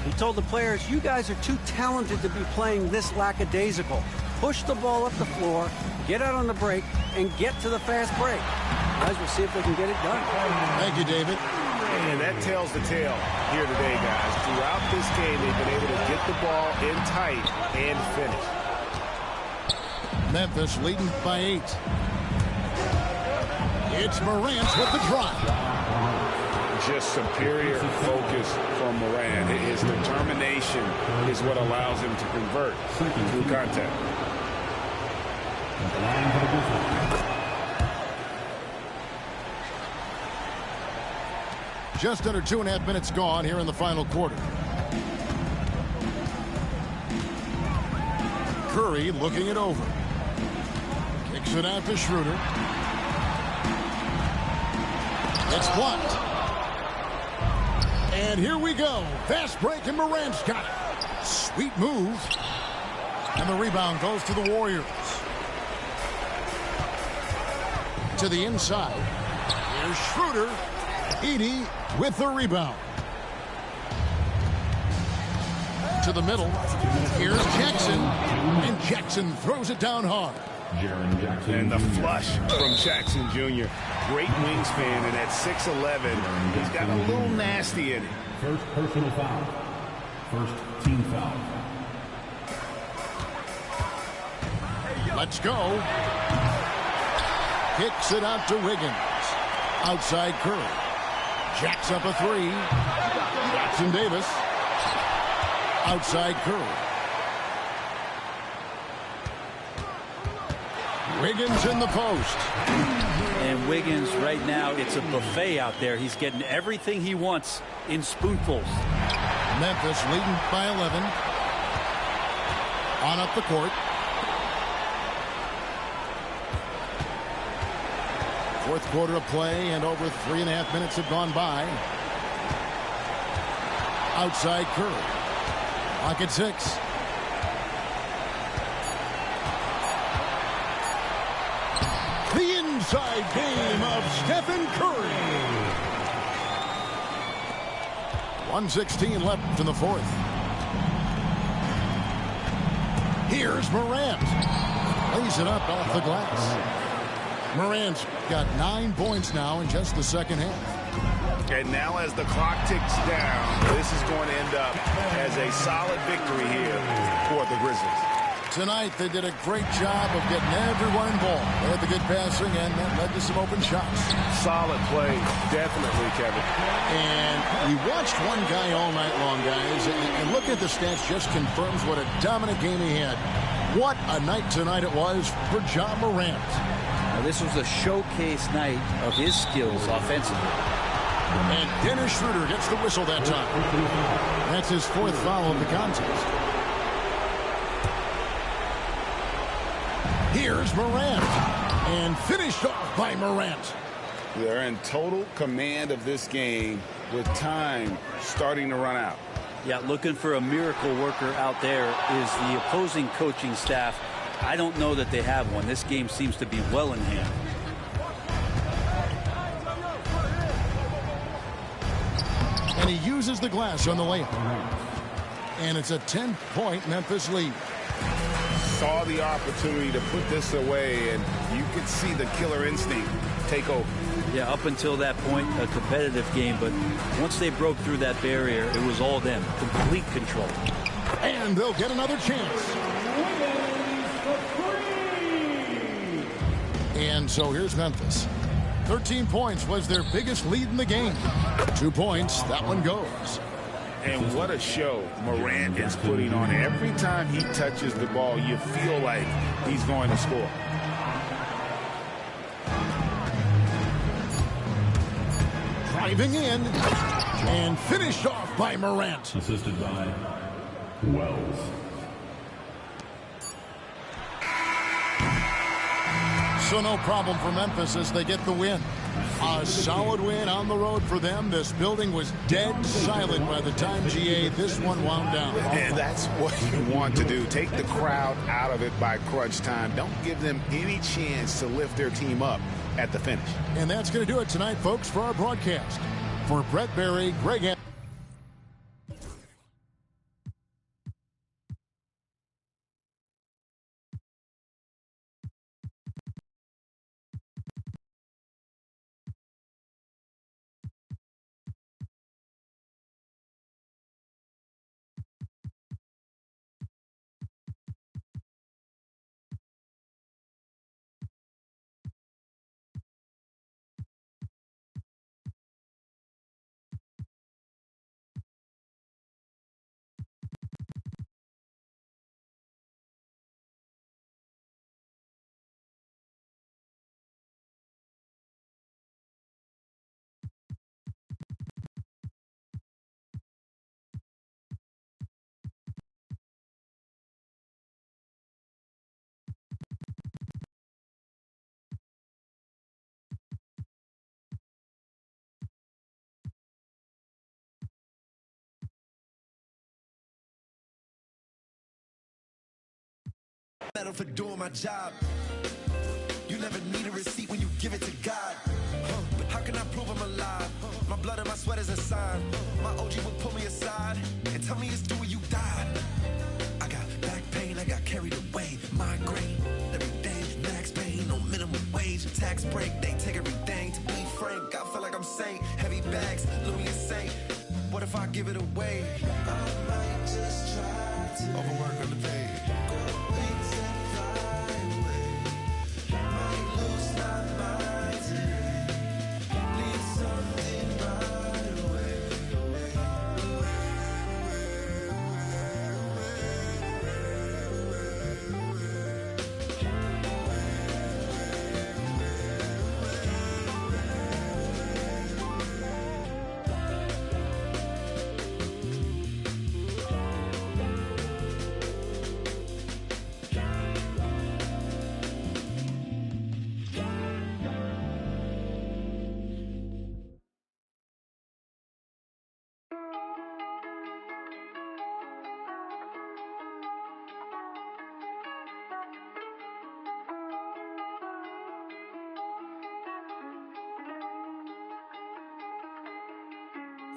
He told the players, you guys are too talented to be playing this lackadaisical. Push the ball up the floor, get out on the break, and get to the fast break. Guys, we'll see if they can get it done. Thank you, David. And that tells the tale here today, guys. Throughout this game, they've been able to get the ball in tight and finish. Memphis leading by 8. It's Morant with the drive. Just superior focus from Morant. His determination is what allows him to convert through contact. Just under 2.5 minutes gone here in the final quarter. Curry looking it over. Kicks it out to Schroeder. It's blocked. And here we go. Fast break, and Morant's got it. Sweet move. And the rebound goes to the Warriors. To the inside. Here's Schroeder. Edey with the rebound. to the middle. Here's Jackson, and Jackson throws it down hard. And the flush from Jackson Jr. Great wingspan, and at 6'11", he's got a little nasty in it. First personal foul. First team foul. Let's go. Kicks it out to Wiggins. Outside Curry. Jacks up a three. Jackson Davis. Outside Curry. Wiggins in the post. And Wiggins right now, it's a buffet out there. He's getting everything he wants in spoonfuls. Memphis leading by 11. On up the court. Fourth quarter of play, and over 3.5 minutes have gone by. Outside Curry. Clock at 6. The inside game of Stephen Curry. 1:16 left in the fourth. Here's Morant. Lays it up off the glass. Morant's got 9 points now in just the second half. And now as the clock ticks down, this is going to end up as a solid victory here for the Grizzlies. Tonight, they did a great job of getting everyone involved. They had the good passing, and that led to some open shots. Solid play, definitely, Kevin. And we watched one guy all night long, guys, and looking at the stats just confirms what a dominant game he had. What a night tonight it was for Ja Morant. Now, this was a showcase night of his skills offensively. And Dennis Schroeder gets the whistle that time. That's his 4th foul of the contest. Here's Morant. And finished off by Morant. They're in total command of this game with time starting to run out. Yeah, looking for a miracle worker out there is the opposing coaching staff. I don't know that they have one. This game seems to be well in hand. And he uses the glass on the layup. And it's a 10-point Memphis lead. Saw the opportunity to put this away, and you could see the killer instinct take over. Yeah, up until that point, a competitive game, but once they broke through that barrier, it was all them. Complete control. And they'll get another chance. And so here's Memphis. 13 points was their biggest lead in the game. 2 points, that one goes. And what a show Morant is putting on. Every time he touches the ball, you feel like he's going to score. Driving in and finished off by Morant. Assisted by Wells. So no problem for Memphis as they get the win. A solid win on the road for them. This building was dead silent by the time, GA, this one wound down. And that's what you want to do. Take the crowd out of it by crunch time. Don't give them any chance to lift their team up at the finish. And that's going to do it tonight, folks, for our broadcast. For Brett Berry, Greg Medal for doing my job. You never need a receipt when you give it to God. How can I prove I'm alive? My blood and my sweat is a sign. My OG would pull me aside and tell me it's due when you died. fast break. They take everything to be frank. I feel like I'm Saint. Heavy bags, Louis and Saint. What if I give it away? I might just try to overwork on the pay. Things that fly away. Might lose my mind today. Need something right away.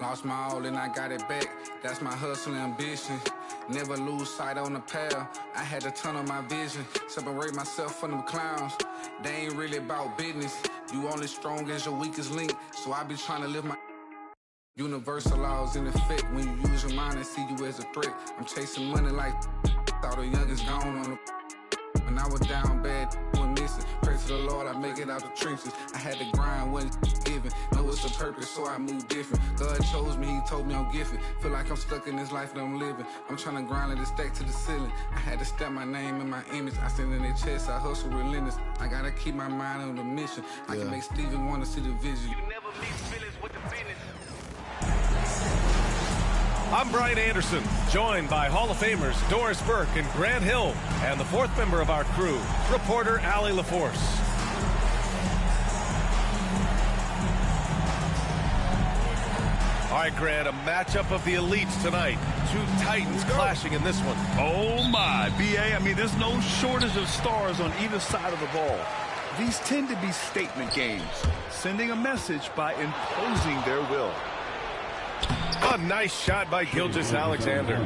Lost my all and I got it back. That's my hustle and ambition. Never lose sight on the path. I had to turn on my vision. Separate myself from them clowns. They ain't really about business. You only strong as your weakest link. So I be trying to live my universal laws in effect. When you use your mind and see you as a threat. I'm chasing money like thought the youngest gone on the. When I was down bad, was missing. Pray to the Lord, I make it out the trenches. I had to grind, wasn't given. Know it's a purpose, so I move different. God chose me, he told me I'm gifted. Feel like I'm stuck in this life that I'm living. I'm trying to grind and stack to the ceiling. I had to stamp my name and my image. I stand in their chest, I hustle relentless. I gotta keep my mind on the mission. I can make Steven want to see the vision. You never meet feelings with the business. I'm Brian Anderson, joined by Hall of Famers Doris Burke and Grant Hill, and the fourth member of our crew, reporter Allie LaForce. All right, Grant, a matchup of the elites tonight. Two titans clashing in this one. Oh, my. B.A., I mean, there's no shortage of stars on either side of the ball. These tend to be statement games, sending a message by imposing their will. A nice shot by Gilgeous-Alexander.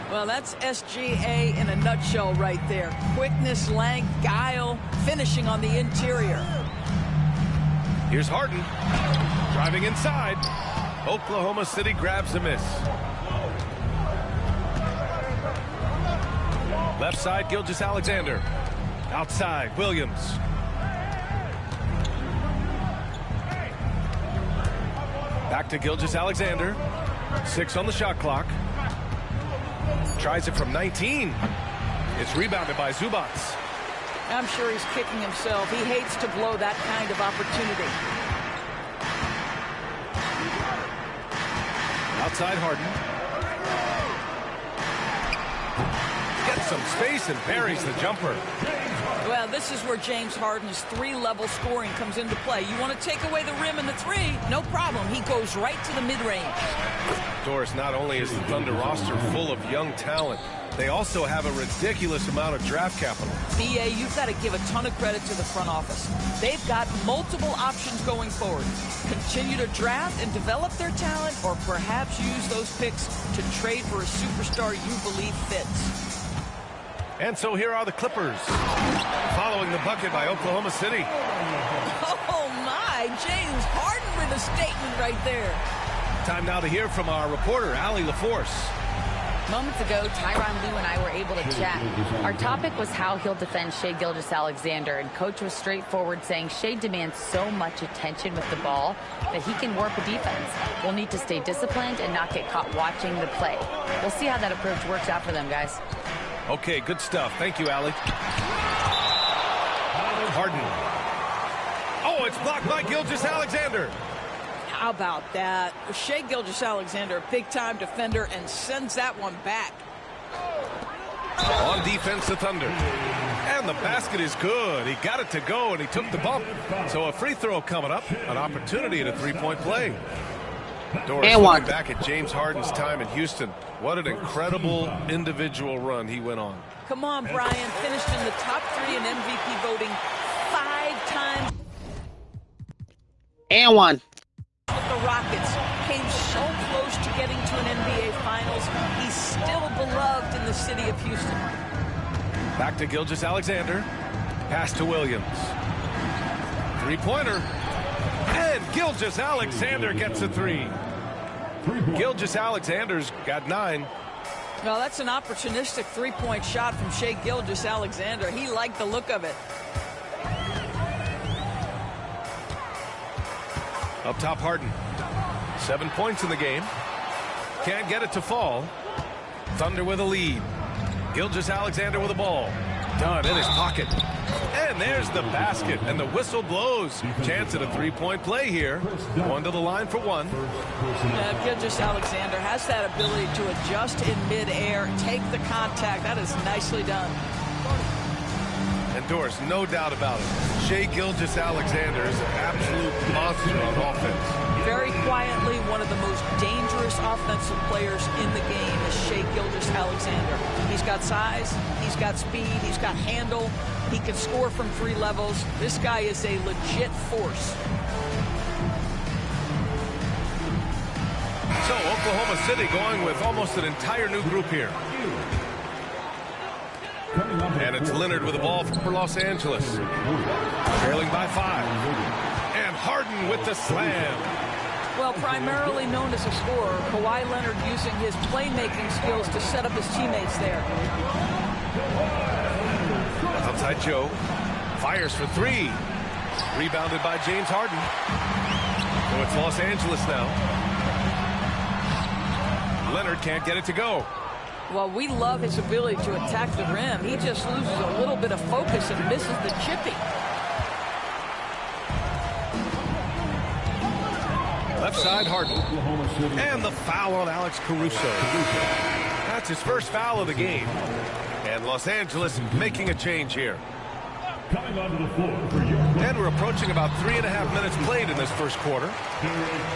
Well, that's SGA in a nutshell right there. Quickness, length, guile, finishing on the interior. Here's Harden. Driving inside. Oklahoma City grabs a miss. Left side, Gilgeous-Alexander. Outside, Williams. Back to Gilgeous-Alexander. 6 on the shot clock. Tries it from 19. It's rebounded by Zubats. I'm sure he's kicking himself. He hates to blow that kind of opportunity. Outside Harden. Gets some space and buries the jumper. Well, this is where James Harden's three-level scoring comes into play. You want to take away the rim and the three? No problem. He goes right to the mid-range. Doris, not only is the Thunder roster full of young talent, they also have a ridiculous amount of draft capital. BA, you've got to give a ton of credit to the front office. They've got multiple options going forward. Continue to draft and develop their talent, or perhaps use those picks to trade for a superstar you believe fits. And so here are the Clippers, following the bucket by Oklahoma City. Oh, my. James Harden with a statement right there. Time now to hear from our reporter, Allie LaForce. Moments ago, Tyronn Lue and I were able to chat. Our topic was how he'll defend Shai Gilgeous-Alexander, and Coach was straightforward, saying Shai demands so much attention with the ball that he can warp a defense. We'll need to stay disciplined and not get caught watching the play. We'll see how that approach works out for them, guys. Okay, good stuff. Thank you, Allie. Harden. Oh, it's blocked by Gilgeous-Alexander. How about that? Shai Gilgeous-Alexander, a big-time defender, and sends that one back. On defense, the Thunder. And the basket is good. He got it to go, and he took the bump. So a free throw coming up, an opportunity at a three-point play. Doris, looking back at James Harden's time in Houston, what an incredible individual run he went on. Come on, Brian. Finished in the top 3 in MVP voting 5 times. And one. With the Rockets, came so close to getting to an NBA Finals. He's still beloved in the city of Houston. Back to Gilgeous-Alexander. Pass to Williams. Three-pointer. And Gilgeous-Alexander gets a three. Gilgeous-Alexander's got 9. Well, that's an opportunistic three-point shot from Shai Gilgeous-Alexander. He liked the look of it. Up top, Harden. 7 points in the game. Can't get it to fall. Thunder with a lead. Gilgeous-Alexander with the ball. Done in his pocket. And there's the basket, and the whistle blows. Chance at a three-point play here. One to the line for one. Gilgeous-Alexander has that ability to adjust in midair, take the contact. That is nicely done. And Doris, no doubt about it, Shai Gilgeous-Alexander is an absolute monster on offense. Very quietly, one of the most dangerous offensive players in the game is Shai Gilgeous-Alexander. He's got size, he's got speed, he's got handle, he can score from 3 levels. This guy is a legit force. So Oklahoma City going with almost an entire new group here. And it's Leonard with the ball for Los Angeles. Trailing by 5. And Harden with the slam. Well, primarily known as a scorer, Kawhi Leonard using his playmaking skills to set up his teammates there. Outside Joe. Fires for 3. Rebounded by James Harden. So it's Los Angeles now. Leonard can't get it to go. Well, we love his ability to attack the rim. He just loses a little bit of focus and misses the chippy. Left side, Harden. And the foul on Alex Caruso. That's his first foul of the game. And Los Angeles making a change here. Coming onto the floor for your... And we're approaching about 3.5 minutes played in this first quarter.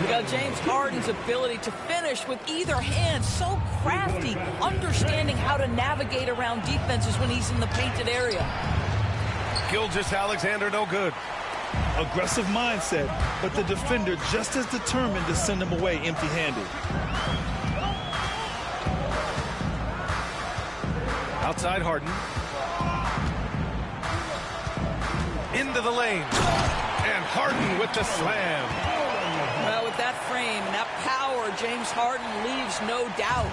You got James Harden's ability to finish with either hand, so crafty, understanding how to navigate around defenses when he's in the painted area. Gilgeous-Alexander no good. Aggressive mindset, but the defender just as determined to send him away empty-handed. Outside Harden. Into the lane. And Harden with the slam. Well, with that frame and that power, James Harden leaves no doubt.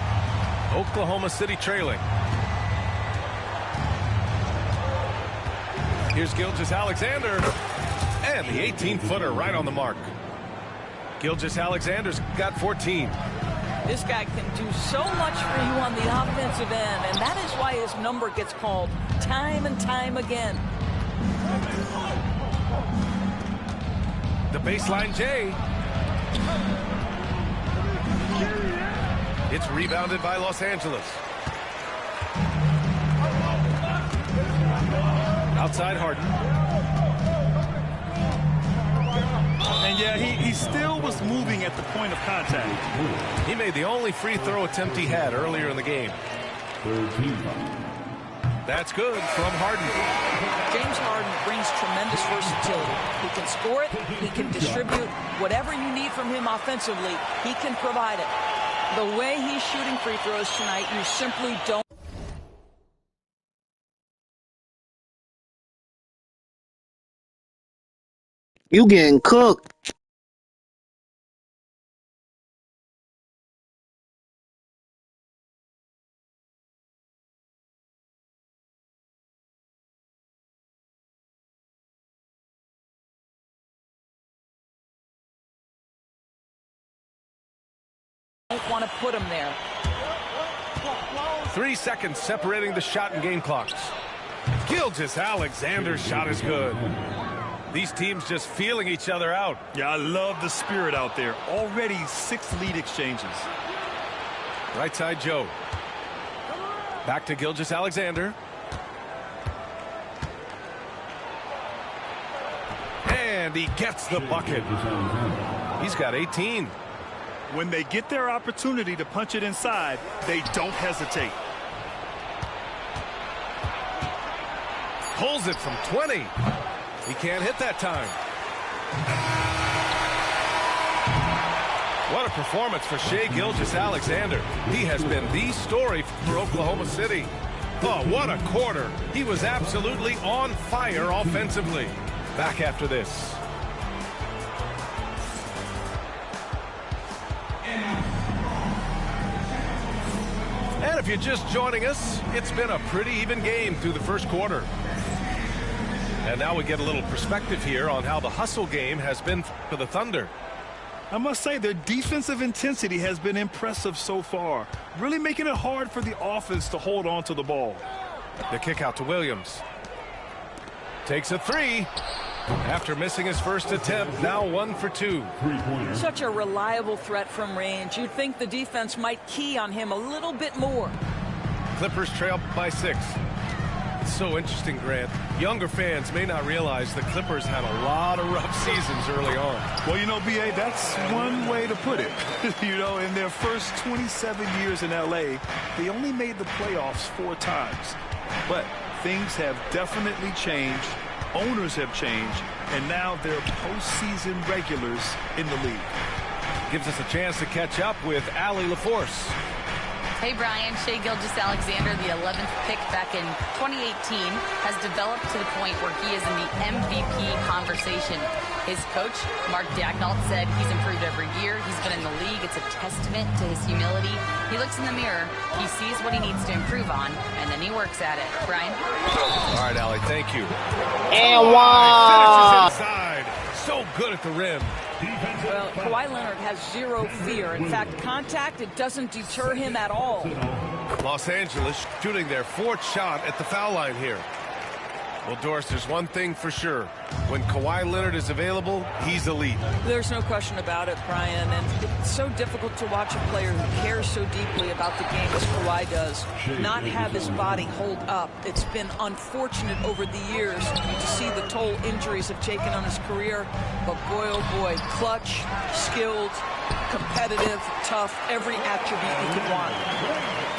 Oklahoma City trailing. Here's Gilgeous-Alexander. And the 18-footer right on the mark. Gilgeous-Alexander's got 14. This guy can do so much for you on the offensive end, and that is why his number gets called time and time again. The baseline J. It's rebounded by Los Angeles. Outside Harden. And yeah, he still was moving at the point of contact. He made the only free throw attempt he had earlier in the game. That's good from Harden. James Harden brings tremendous versatility. He can score it, he can distribute. Whatever you need from him offensively, he can provide it. The way he's shooting free throws tonight, you simply don't. You getting cooked. Don't want to put him there. 3 seconds separating the shot and game clocks. Gilgeous-Alexander's shot is good. These teams just feeling each other out. Yeah, I love the spirit out there. Already 6 lead exchanges. Right side Joe. Back to Gilgeous-Alexander. And he gets the bucket. He's got 18. When they get their opportunity to punch it inside, they don't hesitate. Pulls it from 20. He can't hit that time. What a performance for Shai Gilgeous-Alexander. He has been the story for Oklahoma City. Oh, what a quarter. He was absolutely on fire offensively. Back after this. And if you're just joining us, it's been a pretty even game through the first quarter. And now we get a little perspective here on how the hustle game has been for the Thunder. I must say their defensive intensity has been impressive so far, really making it hard for the offense to hold on to the ball. The kick out to Williams. Takes a three. After missing his first attempt, now 1 for 2. Such a reliable threat from range. You'd think the defense might key on him a little bit more. Clippers trail by 6. It's so interesting, Grant. Younger fans may not realize the Clippers had a lot of rough seasons early on. Well, you know, B.A., that's one way to put it. You know, in their first 27 years in L.A., they only made the playoffs 4 times. But things have definitely changed. Owners have changed, and now they're postseason regulars in the league. Gives us a chance to catch up with Allie LaForce. Hey, Brian. Shai Gilgeous-Alexander, the 11th pick back in 2018, has developed to the point where he is in the MVP conversation. His coach, Mark Daignault, said he's improved every year. He's been in the league. It's a testament to his humility. He looks in the mirror, he sees what he needs to improve on, and then he works at it. Brian? All right, Allie, thank you. And one. Finishes inside. So good at the rim. Well, Kawhi Leonard has zero fear. In fact, contact, it doesn't deter him at all. Los Angeles shooting their 4th shot at the foul line here. Well, Doris, there's one thing for sure. When Kawhi Leonard is available, he's elite. There's no question about it, Brian. And it's so difficult to watch a player who cares so deeply about the game as Kawhi does not have his body hold up. It's been unfortunate over the years to see the toll injuries have taken on his career. But boy, oh boy, clutch, skilled, competitive, tough, every attribute you could want.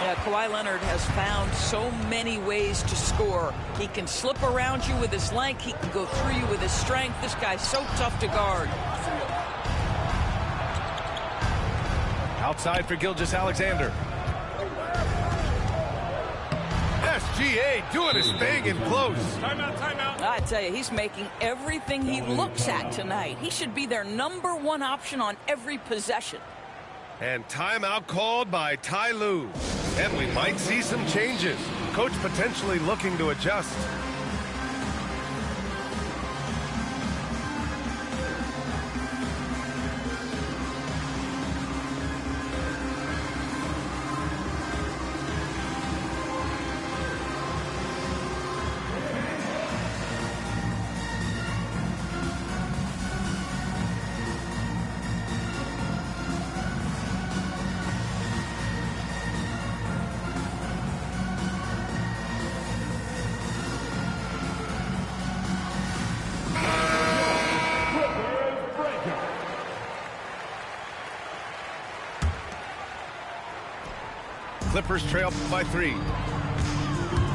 Yeah, Kawhi Leonard has found so many ways to score. He can slip around you with his length. He can go through you with his strength. This guy's so tough to guard. Outside for Gilgeous-Alexander. SGA doing his thing in close. Timeout, timeout. I tell you, he's making everything he looks at tonight. He should be their #1 option on every possession. And timeout called by Ty Lue. And we might see some changes. Coach potentially looking to adjust. Clippers trail by 3.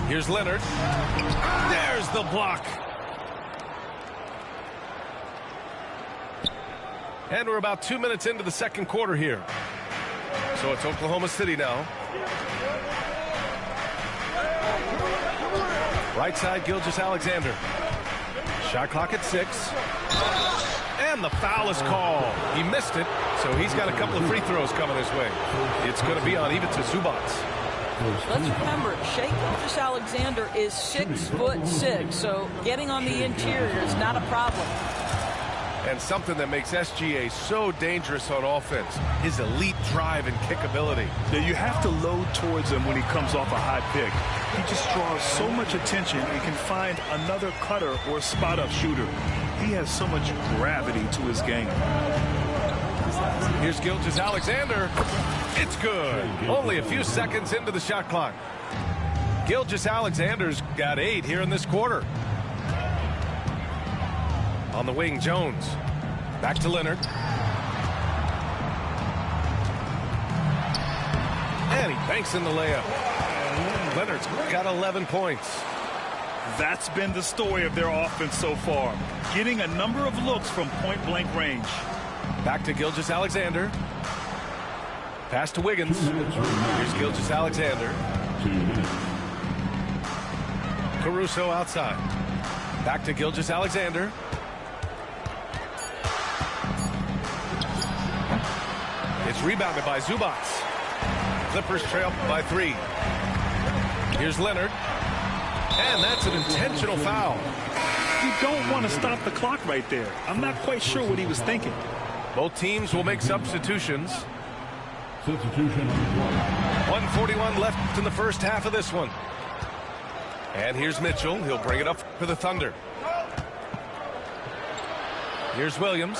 Here's Leonard. There's the block. And we're about 2 minutes into the second quarter here. So it's Oklahoma City now. Right side, Gilgeous-Alexander. Shot clock at 6. And the foul is called. He missed it, so he's got a couple of free throws coming his way. It's going to be on Ivica Zubac. Let's remember, Shai Gilgeous-Alexander is 6'6", so getting on the interior is not a problem. And something that makes SGA so dangerous on offense, his elite drive and kick ability. Yeah, you have to load towards him when he comes off a high pick. He just draws so much attention and can find another cutter or spot-up shooter. He has so much gravity to his game. Here's Gilgeous-Alexander. It's good. Only a few seconds into the shot clock. Gilgeous-Alexander's got 8 here in this quarter. On the wing, Jones. Back to Leonard. And he banks in the layup. Leonard's got 11 points. That's been the story of their offense so far. Getting a number of looks from point-blank range. Back to Gilgeous-Alexander. Pass to Wiggins. Here's Gilgeous-Alexander. Caruso outside. Back to Gilgeous-Alexander. It's rebounded by Zubac. Clippers trail by 3. Here's Leonard. And that's an intentional foul. You don't want to stop the clock right there. I'm not quite sure what he was thinking. Both teams will make substitutions. Substitution. 1:41 left in the first half of this one. And here's Mitchell. He'll bring it up for the Thunder. Here's Williams.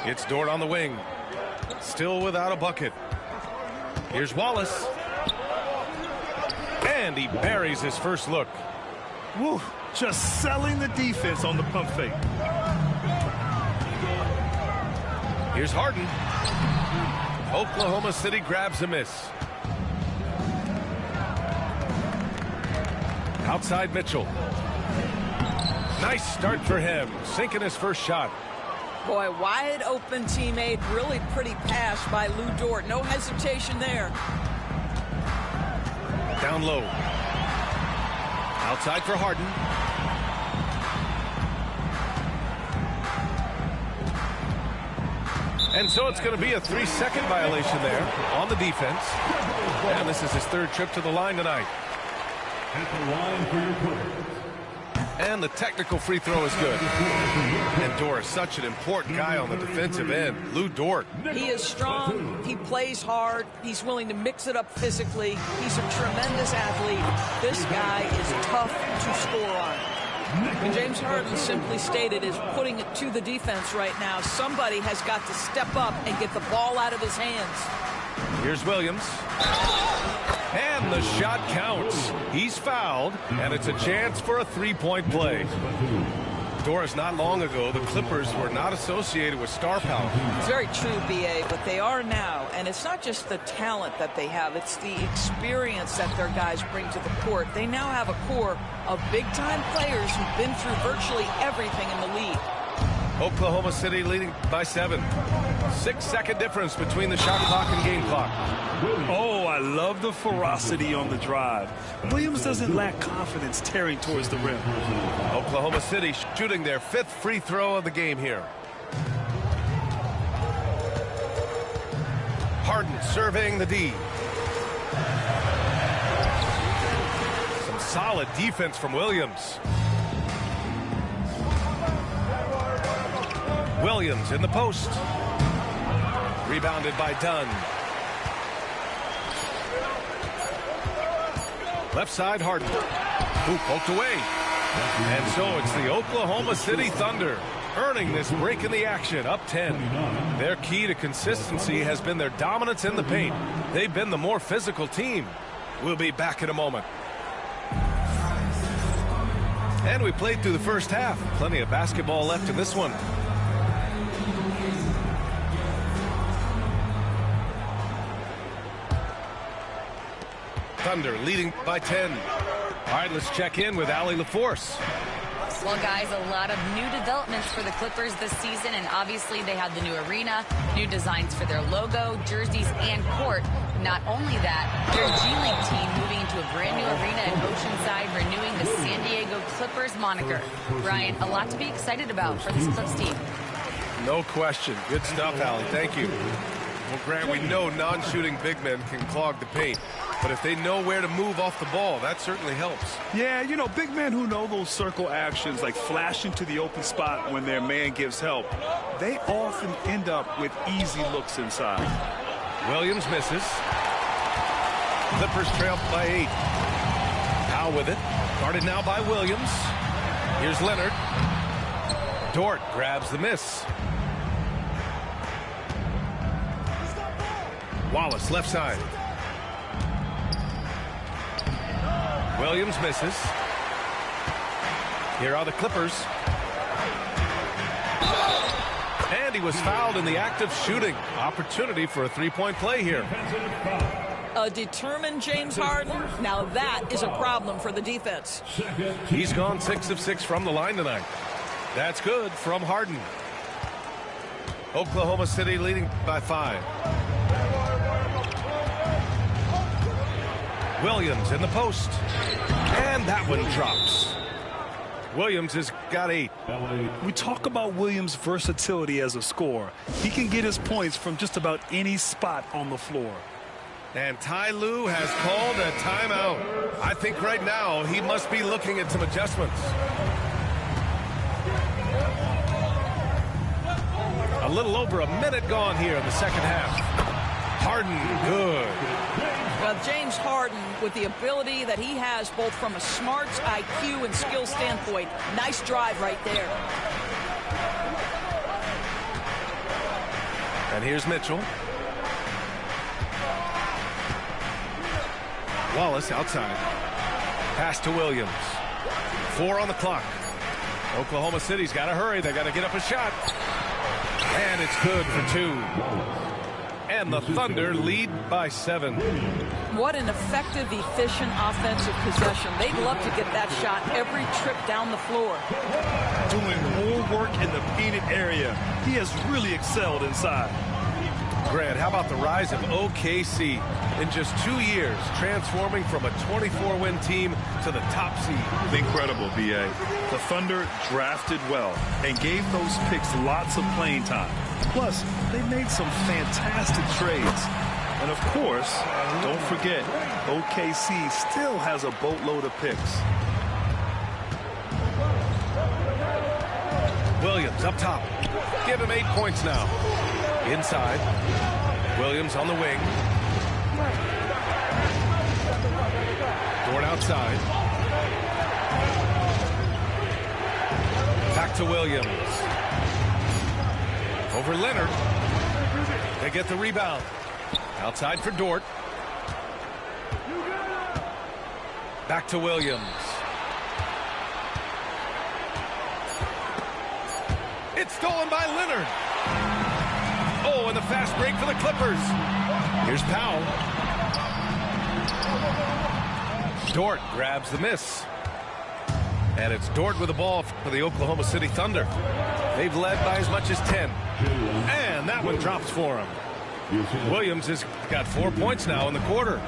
It's Dort on the wing. Still without a bucket. Here's Wallace. And he buries his first look. Woo, just selling the defense on the pump fake. Here's Harden. Oklahoma City grabs a miss. Outside Mitchell. Nice start for him. Sinking his first shot. Boy, wide open teammate. Really pretty pass by Lou Dort. No hesitation there. Down low. Outside for Harden. And so it's going to be a 3-second violation there on the defense. And this is his third trip to the line tonight. At the line for your Clippers. And the technical free throw is good. And Dort is such an important guy on the defensive end. Lou Dort. He is strong. He plays hard. He's willing to mix it up physically. He's a tremendous athlete. This guy is tough to score on. And James Harden simply stated is putting it to the defense right now. Somebody has got to step up and get the ball out of his hands. Here's Williams. And the shot counts. He's fouled, and it's a chance for a three-point play. Doris, not long ago, the Clippers were not associated with star power. It's very true, B.A., but they are now. And it's not just the talent that they have. It's the experience that their guys bring to the court. They now have a core of big-time players who've been through virtually everything in the league. Oklahoma City leading by 7. 6-second difference between the shot clock and game clock. Oh, I love the ferocity on the drive. Williams doesn't lack confidence tearing towards the rim. Oklahoma City shooting their 5th free throw of the game here. Harden surveying the D. Some solid defense from Williams. Williams in the post. Rebounded by Dunn. Left side, Harden. Who poked away. And so it's the Oklahoma City Thunder earning this break in the action, up 10. Their key to consistency has been their dominance in the paint. They've been the more physical team. We'll be back in a moment. And we played through the first half. Plenty of basketball left in this one. Thunder leading by 10. All right, let's check in with Allie LaForce. Well, guys, a lot of new developments for the Clippers this season, and obviously they have the new arena, new designs for their logo, jerseys, and court. Not only that, their G League team moving into a brand new arena in Oceanside, renewing the San Diego Clippers moniker. Brian, a lot to be excited about for this Clips team. No question. Good stuff, Allie. Thank you. Well, Grant, we know non-shooting big men can clog the paint. But if they know where to move off the ball, that certainly helps. Yeah, you know, big men who know those circle actions, like flashing to the open spot when their man gives help, they often end up with easy looks inside. Williams misses. Clippers trail by 8. Powell with it. Guarded now by Williams. Here's Leonard. Dort grabs the miss. Wallace left side. Williams misses. Here are the Clippers. And he was fouled in the act of shooting. Opportunity for a three-point play here. A determined James Harden. Now that is a problem for the defense. He's gone 6 of 6 from the line tonight. That's good from Harden. Oklahoma City leading by 5. Williams in the post. And that one drops. Williams has got 8. We talk about Williams' versatility as a scorer. He can get his points from just about any spot on the floor. And Ty Lue has called a timeout. I think right now he must be looking at some adjustments. A little over a minute gone here in the second half. Harden, good. Well, James Harden, with the ability that he has both from a smarts, IQ, and skill standpoint, nice drive right there. And here's Mitchell. Wallace outside. Pass to Williams. 4 on the clock. Oklahoma City's got to hurry. They got to get up a shot. And it's good for 2. And the Thunder lead by 7. What an effective, efficient offensive possession. They'd love to get that shot every trip down the floor. Doing more work in the painted area. He has really excelled inside. Grant, how about the rise of OKC in just 2 years, transforming from a 24-win team to the top seed? Incredible, B.A. The Thunder drafted well and gave those picks lots of playing time. Plus, they made some fantastic trades. And of course, don't forget, OKC still has a boatload of picks. Williams up top. Give him 8 points now. Inside. Williams on the wing. Dort outside. Back to Williams. Over Leonard. They get the rebound. Outside for Dort. Back to Williams. It's stolen by Leonard. Oh, and the fast break for the Clippers. Here's Powell. Dort grabs the miss. And it's Dort with the ball for the Oklahoma City Thunder. They've led by as much as 10. And that one drops for him. Williams has got 4 points now in the quarter.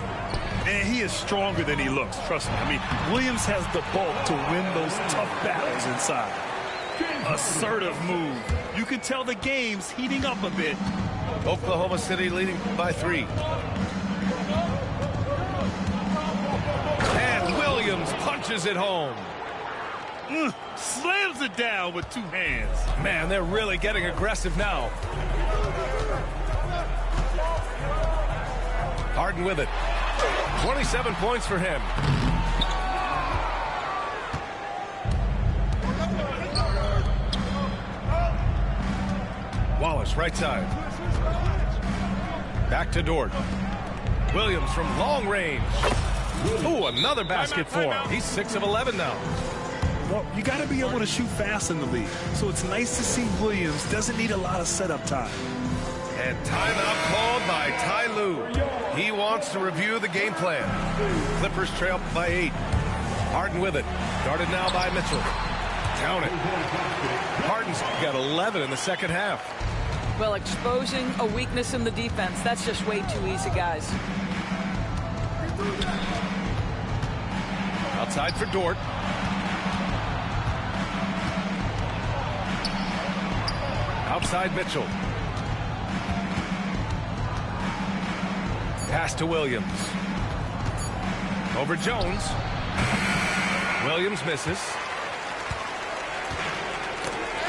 And he is stronger than he looks, trust me. I mean, Williams has the bulk to win those tough battles inside. Assertive move. You can tell the game's heating up a bit. Oklahoma City leading by 3. And Williams punches it home. Slams it down with 2 hands. Man, they're really getting aggressive now. Harden with it. 27 points for him. Wallace, right side. Back to Dort. Williams from long range. Ooh, another basket for him. He's 6 of 11 now. Well, you got to be able to shoot fast in the league. So it's nice to see Williams doesn't need a lot of setup time. And timeout called by Ty Lue. He wants to review the game plan. Clippers trail by 8. Harden with it. Guarded now by Mitchell. Count it. Harden's got 11 in the second half. Well, exposing a weakness in the defense, that's just way too easy, guys. Outside for Dort. Outside Mitchell. Pass to Williams. Over Jones. Williams misses.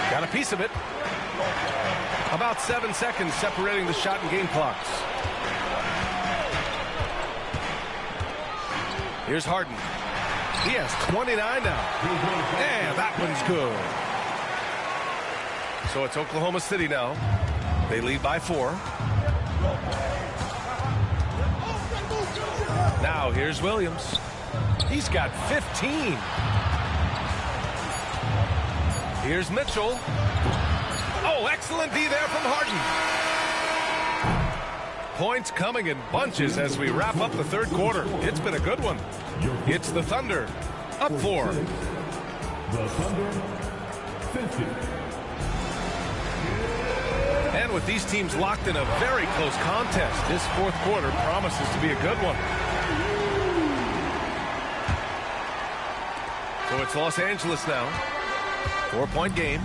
Got a piece of it. About 7 seconds separating the shot and game clocks. Here's Harden. He has 29 now. And that one's good. So it's Oklahoma City now. They lead by 4. Now here's Williams. He's got 15. Here's Mitchell. Oh, excellent D there from Harden. Points coming in bunches as we wrap up the third quarter. It's been a good one. It's the Thunder up 4. The Thunder 50. And with these teams locked in a very close contest, this fourth quarter promises to be a good one. So it's Los Angeles now. 4-point game.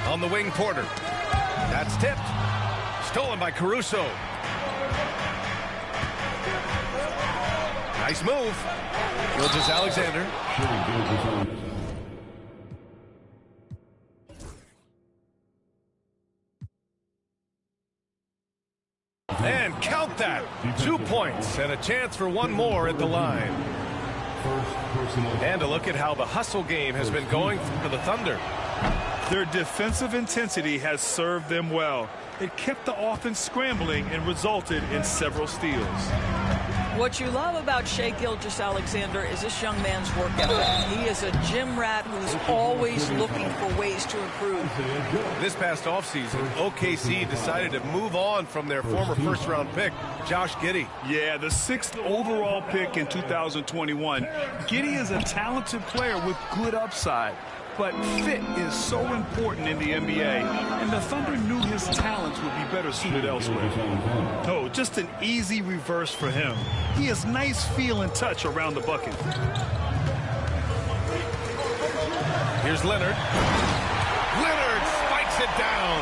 On the wing, Porter. That's tipped. Stolen by Caruso. Nice move. Gilgeous-Alexander. And count that. 2 points and a chance for one more at the line. And a look at how the hustle game has been going for the Thunder. Their defensive intensity has served them well. It kept the offense scrambling and resulted in several steals. What you love about Shai Gilgeous-Alexander is this young man's work ethic. He is a gym rat who's always looking for ways to improve. This past offseason, OKC decided to move on from their former first-round pick, Josh Giddey. Yeah, the 6th overall pick in 2021. Giddey is a talented player with good upside. But fit is so important in the NBA, and the Thunder knew his talents would be better suited elsewhere. Oh, just an easy reverse for him. He has nice feel and touch around the bucket. Here's Leonard. Leonard spikes it down.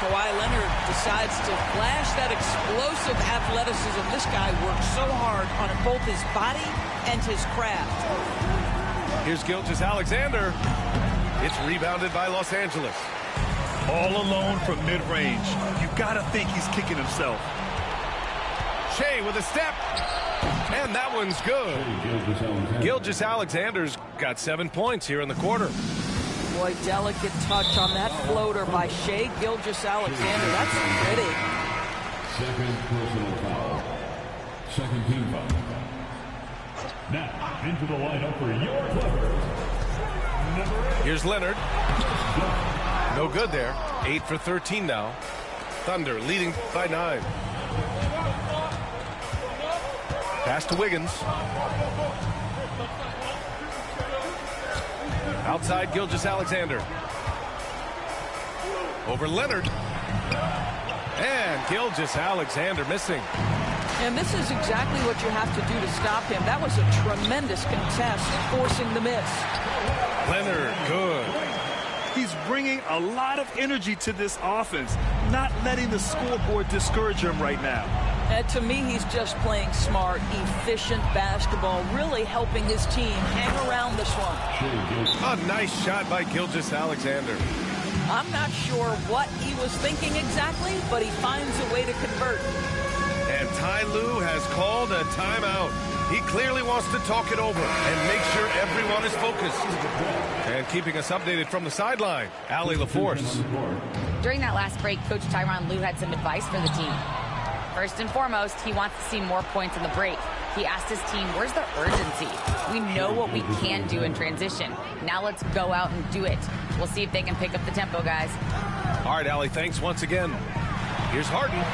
Kawhi Leonard decides to flash that explosive athleticism. This guy works so hard on both his body and his craft. Here's Gilgeous-Alexander. It's rebounded by Los Angeles. All alone from mid-range. You gotta think he's kicking himself. Shai with a step. And that one's good. Gilgeous-Alexander's got 7 points here in the quarter. Boy, delicate touch on that floater by Shai Gilgeous-Alexander. That's pretty. Second personal foul. Second team foul. Now, into the lineup for your Clippers. Here's Leonard. No good there. 8 for 13 now. Thunder leading by 9. Pass to Wiggins. Outside Gilgeous-Alexander. Over Leonard. And Gilgeous-Alexander missing. And this is exactly what you have to do to stop him. That was a tremendous contest, forcing the miss. Leonard, good. He's bringing a lot of energy to this offense, not letting the scoreboard discourage him right now. To me, he's just playing smart, efficient basketball, really helping his team hang around this one. A nice shot by Gilgeous-Alexander. I'm not sure what he was thinking exactly, but he finds a way to convert. And Ty Lue has called a timeout. He clearly wants to talk it over and make sure everyone is focused. And keeping us updated from the sideline, Allie LaForce. During that last break, Coach Tyronn Lue had some advice for the team. First and foremost, he wants to see more points in the break. He asked his team, where's the urgency? We know what we can do in transition. Now let's go out and do it. We'll see if they can pick up the tempo, guys. All right, Allie, thanks once again. Here's Harden.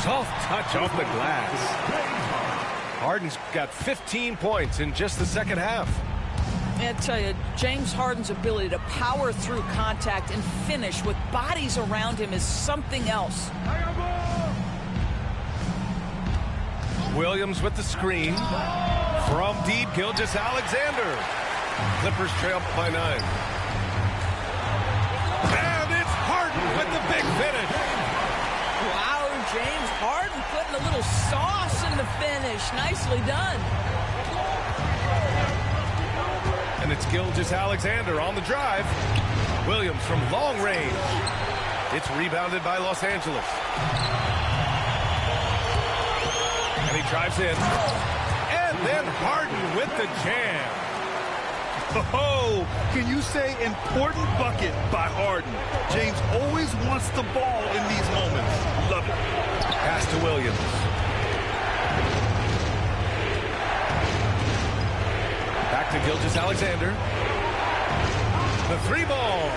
Soft touch off the glass. Harden's got 15 points in just the second half. I tell you, James Harden's ability to power through contact and finish with bodies around him is something else. Williams with the screen. From deep, Gilgeous-Alexander. Clippers trail by 9. And it's Harden with the big finish. Wow, James Harden putting a little sauce in the finish. Nicely done. And it's Gilgeous-Alexander on the drive. Williams from long range. It's rebounded by Los Angeles. And he drives in. And then Harden with the jam. Oh, can you say important bucket by Harden? James always wants the ball in these moments. Love it. Pass to Williams. Back to Gilgeous-Alexander. The 3 ball.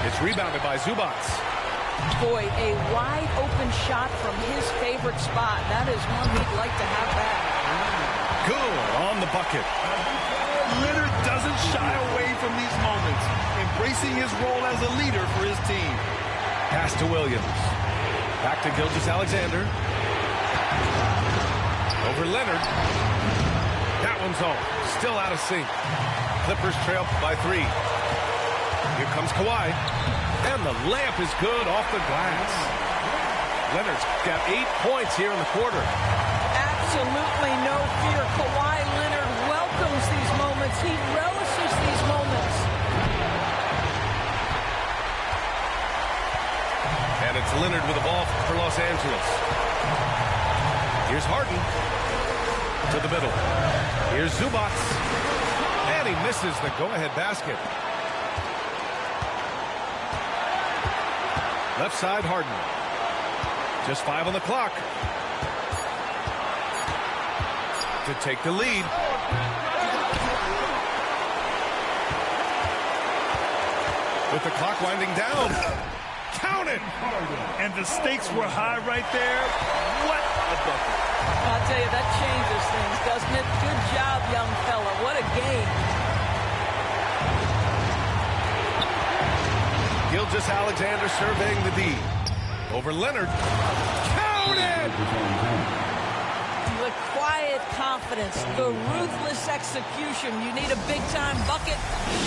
It's rebounded by Zubac. Boy, a wide open shot from his favorite spot. That is one he'd like to have back. Good on the bucket. Leonard doesn't shy away from these moments, embracing his role as a leader for his team. Pass to Williams. Back to Gilgeous-Alexander. Over Leonard. Now own zone. Still out of sync. Clippers trail by 3. Here comes Kawhi. And the layup is good off the glass. Leonard's got 8 points here in the quarter. Absolutely no fear. Kawhi Leonard welcomes these moments. He relishes these moments. And it's Leonard with the ball for Los Angeles. Here's Harden to the middle. Here's Zubac. And he misses the go-ahead basket. Left side, Harden. Just 5 on the clock. To take the lead. With the clock winding down. Count it! And the stakes were high right there. What a bucket. I'll tell you, that changes things, doesn't it? Good job, young fella. What a game. Gilgeous-Alexander surveying the D. Over Leonard. Count it! The quiet confidence, the ruthless execution. You need a big-time bucket.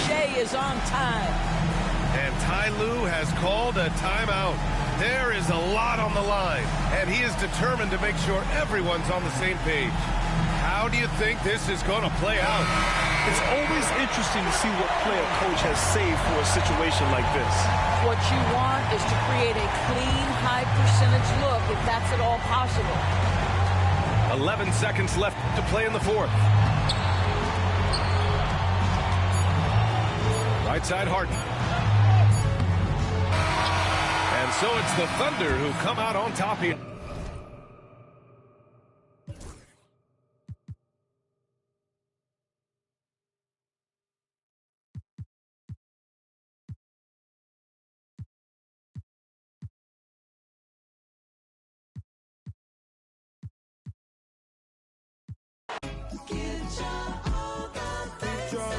Shea is on time. And Ty Lue has called a timeout. There is a lot on the line, and he is determined to make sure everyone's on the same page. How do you think this is going to play out? It's always interesting to see what play a coach has saved for a situation like this. What you want is to create a clean, high-percentage look, if that's at all possible. 11 seconds left to play in the fourth. Right side, Harden. And so it's the Thunder who come out on top here. Get your